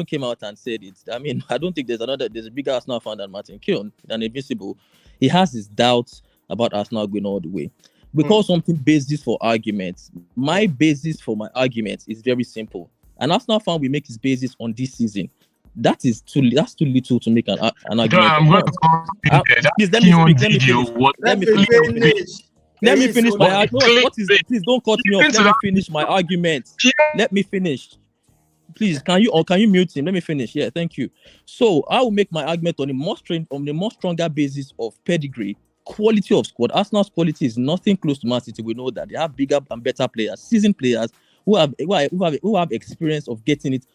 came out and said it. I mean, I don't think there's a bigger Arsenal fan than Martin Keown, than Invincible. He has his doubts about Arsenal going all the way. Because something basis for arguments. My basis for my argument is very simple. An Arsenal fan will make his basis on this season. That's too little to make an argument. I'm going to come please let me finish my argument. What is it? Please don't cut me off. Let me finish my argument. Let me finish. Please, can you mute him? Let me finish. Yeah, thank you. So I will make my argument on a more stronger basis of pedigree, quality of squad. Arsenal's quality is nothing close to Man City. We know that they have bigger and better players, seasoned players who have experience of getting it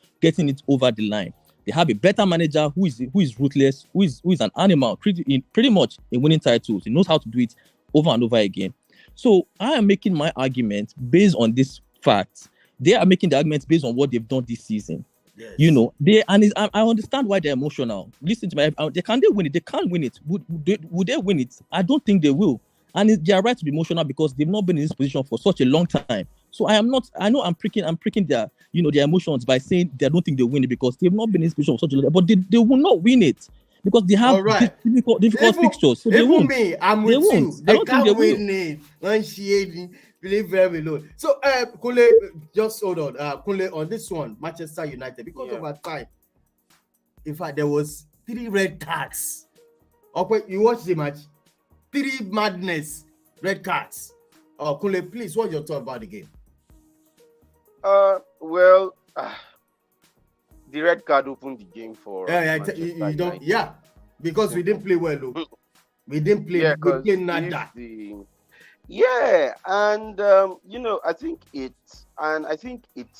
over the line. They have a better manager who is ruthless, who is an animal, pretty much in winning titles. He knows how to do it over and over again. So I am making my argument based on this fact. They are making the arguments based on what they've done this season. Yes. You know, I understand why they're emotional. Listen to my, can they win it? They can't win it. Would they win it? I don't think they will. And they are right to be emotional because they've not been in this position for such a long time. So I know I'm pricking their emotions by saying they don't think they win it because they've not been in this position for such a long time. But they will not win it. Because they have difficult fixtures. So they won't. I'm with you. They can't win it. Believe very low. So, Kunle, just hold on. Kunle, on this one, Manchester United, because of our time, in fact, there was 3 red cards. Okay, you watched the match. 3 madness, red cards. Kunle, please, what's your thought about the game? The red card opened the game for you don't. Yeah. Because we didn't play well, though. We didn't play. Yeah, We because played nada. and you know, I think it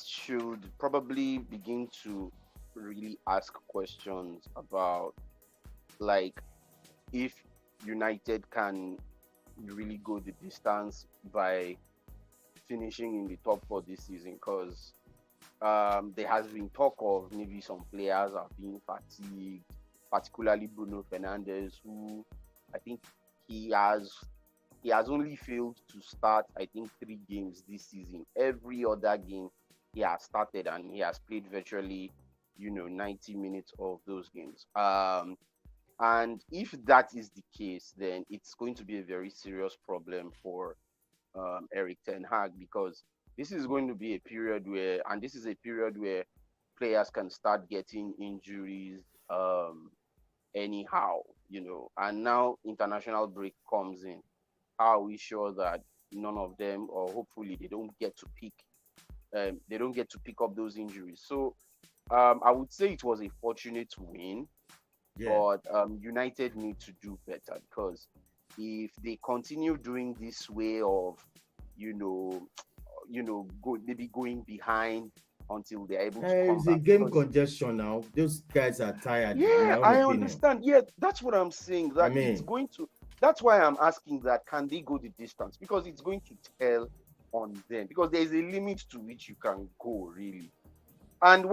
should probably begin to really ask questions about, like, if United can really go the distance by finishing in the top 4 this season, because there has been talk of maybe some players are being fatigued, particularly Bruno Fernandes, who I think he has only failed to start, I think, 3 games this season. Every other game he has started, and he has played virtually, 90 minutes of those games. And if that is the case, then it's going to be a very serious problem for Eric Ten Hag, because this is going to be a period where players can start getting injuries anyhow, and now international break comes in. How are we sure that none of them, or hopefully they don't get to pick up those injuries? So I would say it was a fortunate win, but United need to do better, because if they continue doing this way of maybe going behind until they're able to come It's back. a game congestion now. Those guys are tired. Yeah, I understand. Yeah, that's what I'm saying. That it's going to. That's why I'm asking that, can they go the distance? Because it's going to tell on them. Because there is a limit to which you can go, really. And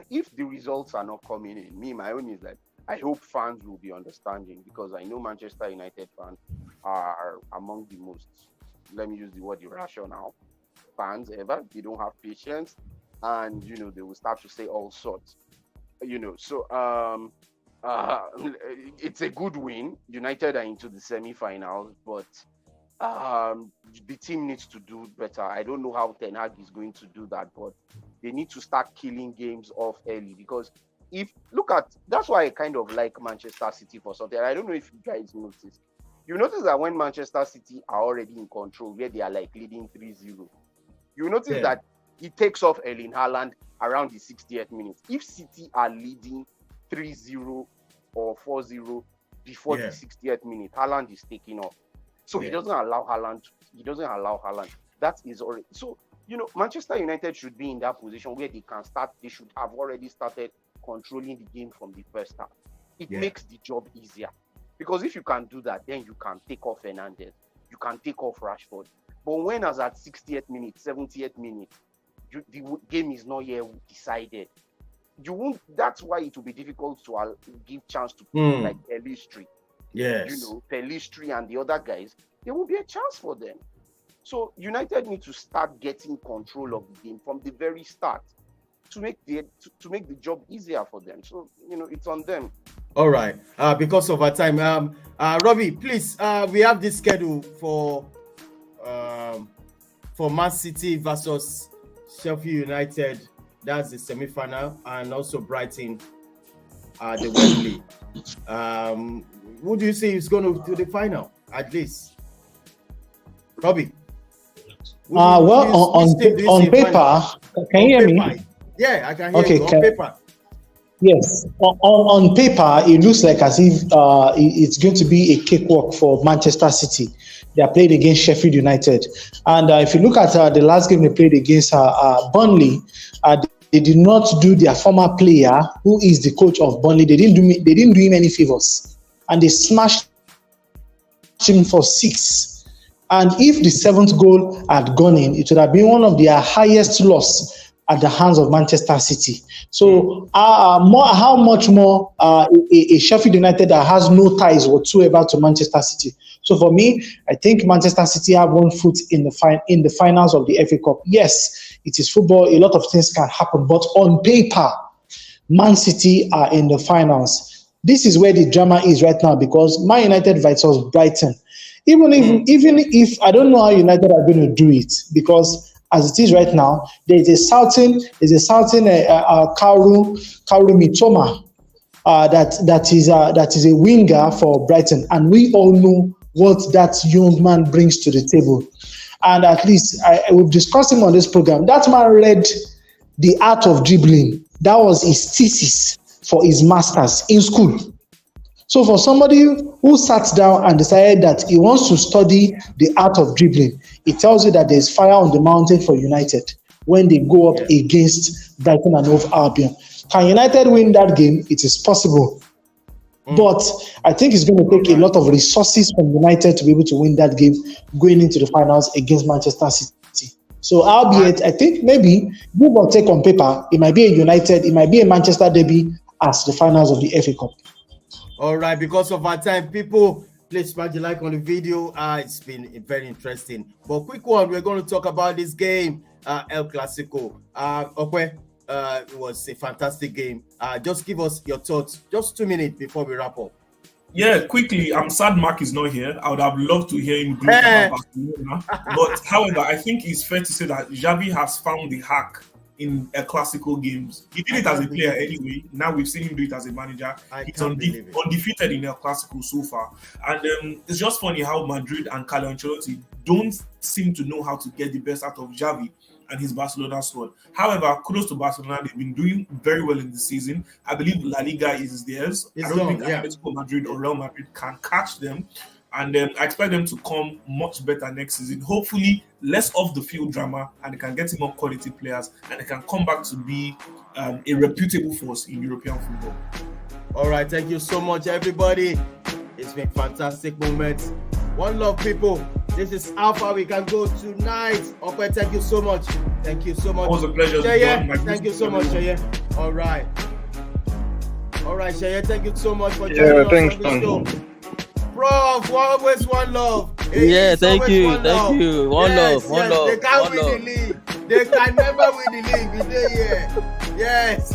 if the results are not coming in, my own is that I hope fans will be understanding, because I know Manchester United fans are among the most, let me use the word irrational fans ever. They don't have patience, and they will start to say all sorts. So it's a good win. United are into the semi-finals, but the team needs to do better. I don't know how Ten Hag is going to do that, but they need to start killing games off early, because that's why I kind of like Manchester City for something. I don't know if you guys noticed. You notice that when Manchester City are already in control, where they are like leading 3-0, you notice that it takes off Erling Haaland around the 60th minute. If City are leading 3-0 or 4-0 before the 60th minute, Haaland is taking off. So he doesn't allow Haaland. That is already so. Manchester United should be in that position where they can start. They should have already started controlling the game from the first half. It makes the job easier, because if you can do that, then you can take off Fernandes, you can take off Rashford. But when as at 60th minute, 70th minute, the game is not yet decided, you won't. That's why it will be difficult to give chance to people like Pelistri. Yes. Pelistri and the other guys, there will be a chance for them. So United need to start getting control of the game from the very start to make the job easier for them. So it's on them. All right. Because of our time, Robbie, please, we have this schedule for Man City versus Sheffield United. That's the semi-final, and also Brighton, the Wembley. Who do you say is going to the final at least, Robbie? On paper, can you hear me? Yeah, I can hear you. On paper. Yes, on paper, it looks like as if it's going to be a cakewalk for Manchester City. They are playing against Sheffield United, and if you look at the last game they played against Burnley, they did not do their former player, who is the coach of Burnley. They didn't do him any favors, and they smashed him for 6. And if the 7th goal had gone in, it would have been one of their highest loss at the hands of Manchester City. So how much more a Sheffield United that has no ties whatsoever to Manchester City. So for me, I think Manchester City have one foot in the finals of the FA Cup. Yes, it is football. A lot of things can happen. But on paper, Man City are in the finals. This is where the drama is right now, because Man United versus Brighton. Even if I don't know how United are going to do it, because as it is right now, there's a certain Kaoru Mitoma that is a winger for Brighton, and we all know what that young man brings to the table. And at least we've discussed him on this program. That man read the art of dribbling. That was his thesis for his masters in school. So for somebody who sat down and decided that he wants to study the art of dribbling, it tells you that there's fire on the mountain for United when they go up against Brighton and Hove Albion. Can United win that game? It is possible. But I think it's going to take a lot of resources from United to be able to win that game going into the finals against Manchester City. So albeit, I think maybe give or take on paper, it might be a United, it might be a Manchester derby as the finals of the FA Cup. All right, because of our time, people, please smash the like on the video. It's been very interesting. But quick one, we're going to talk about this game, El Clasico. Okay, it was a fantastic game. Just give us your thoughts, just 2 minutes before we wrap up. Yeah, quickly, I'm sad Mark is not here. I would have loved to hear him gloat about Barcelona. But however, I think it's fair to say that Xavi has found the hack in El Clasico games. He did it as a player anyway. Now we've seen him do it as a manager. He's undefeated in El Clasico so far. And it's just funny how Madrid and Carlo Ancelotti don't seem to know how to get the best out of Xavi and his Barcelona squad. However, kudos to Barcelona. They've been doing very well in the season. I believe La Liga is theirs. I don't think Atletico Madrid or Real Madrid can catch them. And I expect them to come much better next season. Hopefully, less off the field drama, and they can get more quality players, and they can come back to be a reputable force in European football. All right, thank you so much, everybody. It's been fantastic moments. One love, people. This is how far we can go tonight. Okay, thank you so much. Thank you so much. It was a pleasure. Thank you so much, Sheye. All right, Sheye, thank you so much for joining us on the show. Prof, always one love. Yeah, thank you. One love. They can't win the league. They can never win the league. We stay here. Yes.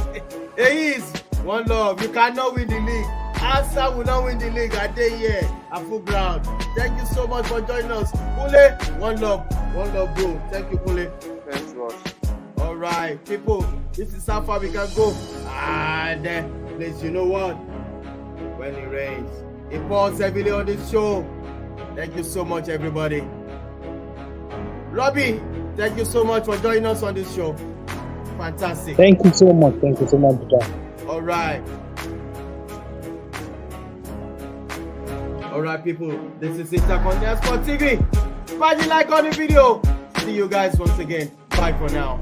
Ehis, one love. You cannot win the league. Asa will not win the league. I day here at full ground. Thank you so much for joining us. Kunle, one love, bro. Thank you, Kunle. Thanks, Ross. All right, people. This is how far we can go. And please, you know what? When it rains, it pours heavily on this show. Thank you so much, everybody. Robbie, thank you so much for joining us on this show. Fantastic. Thank you so much. John. All right. All right, people. This is INTERCONTINENTAL SPORTS TV. Smash the like on the video. See you guys once again. Bye for now.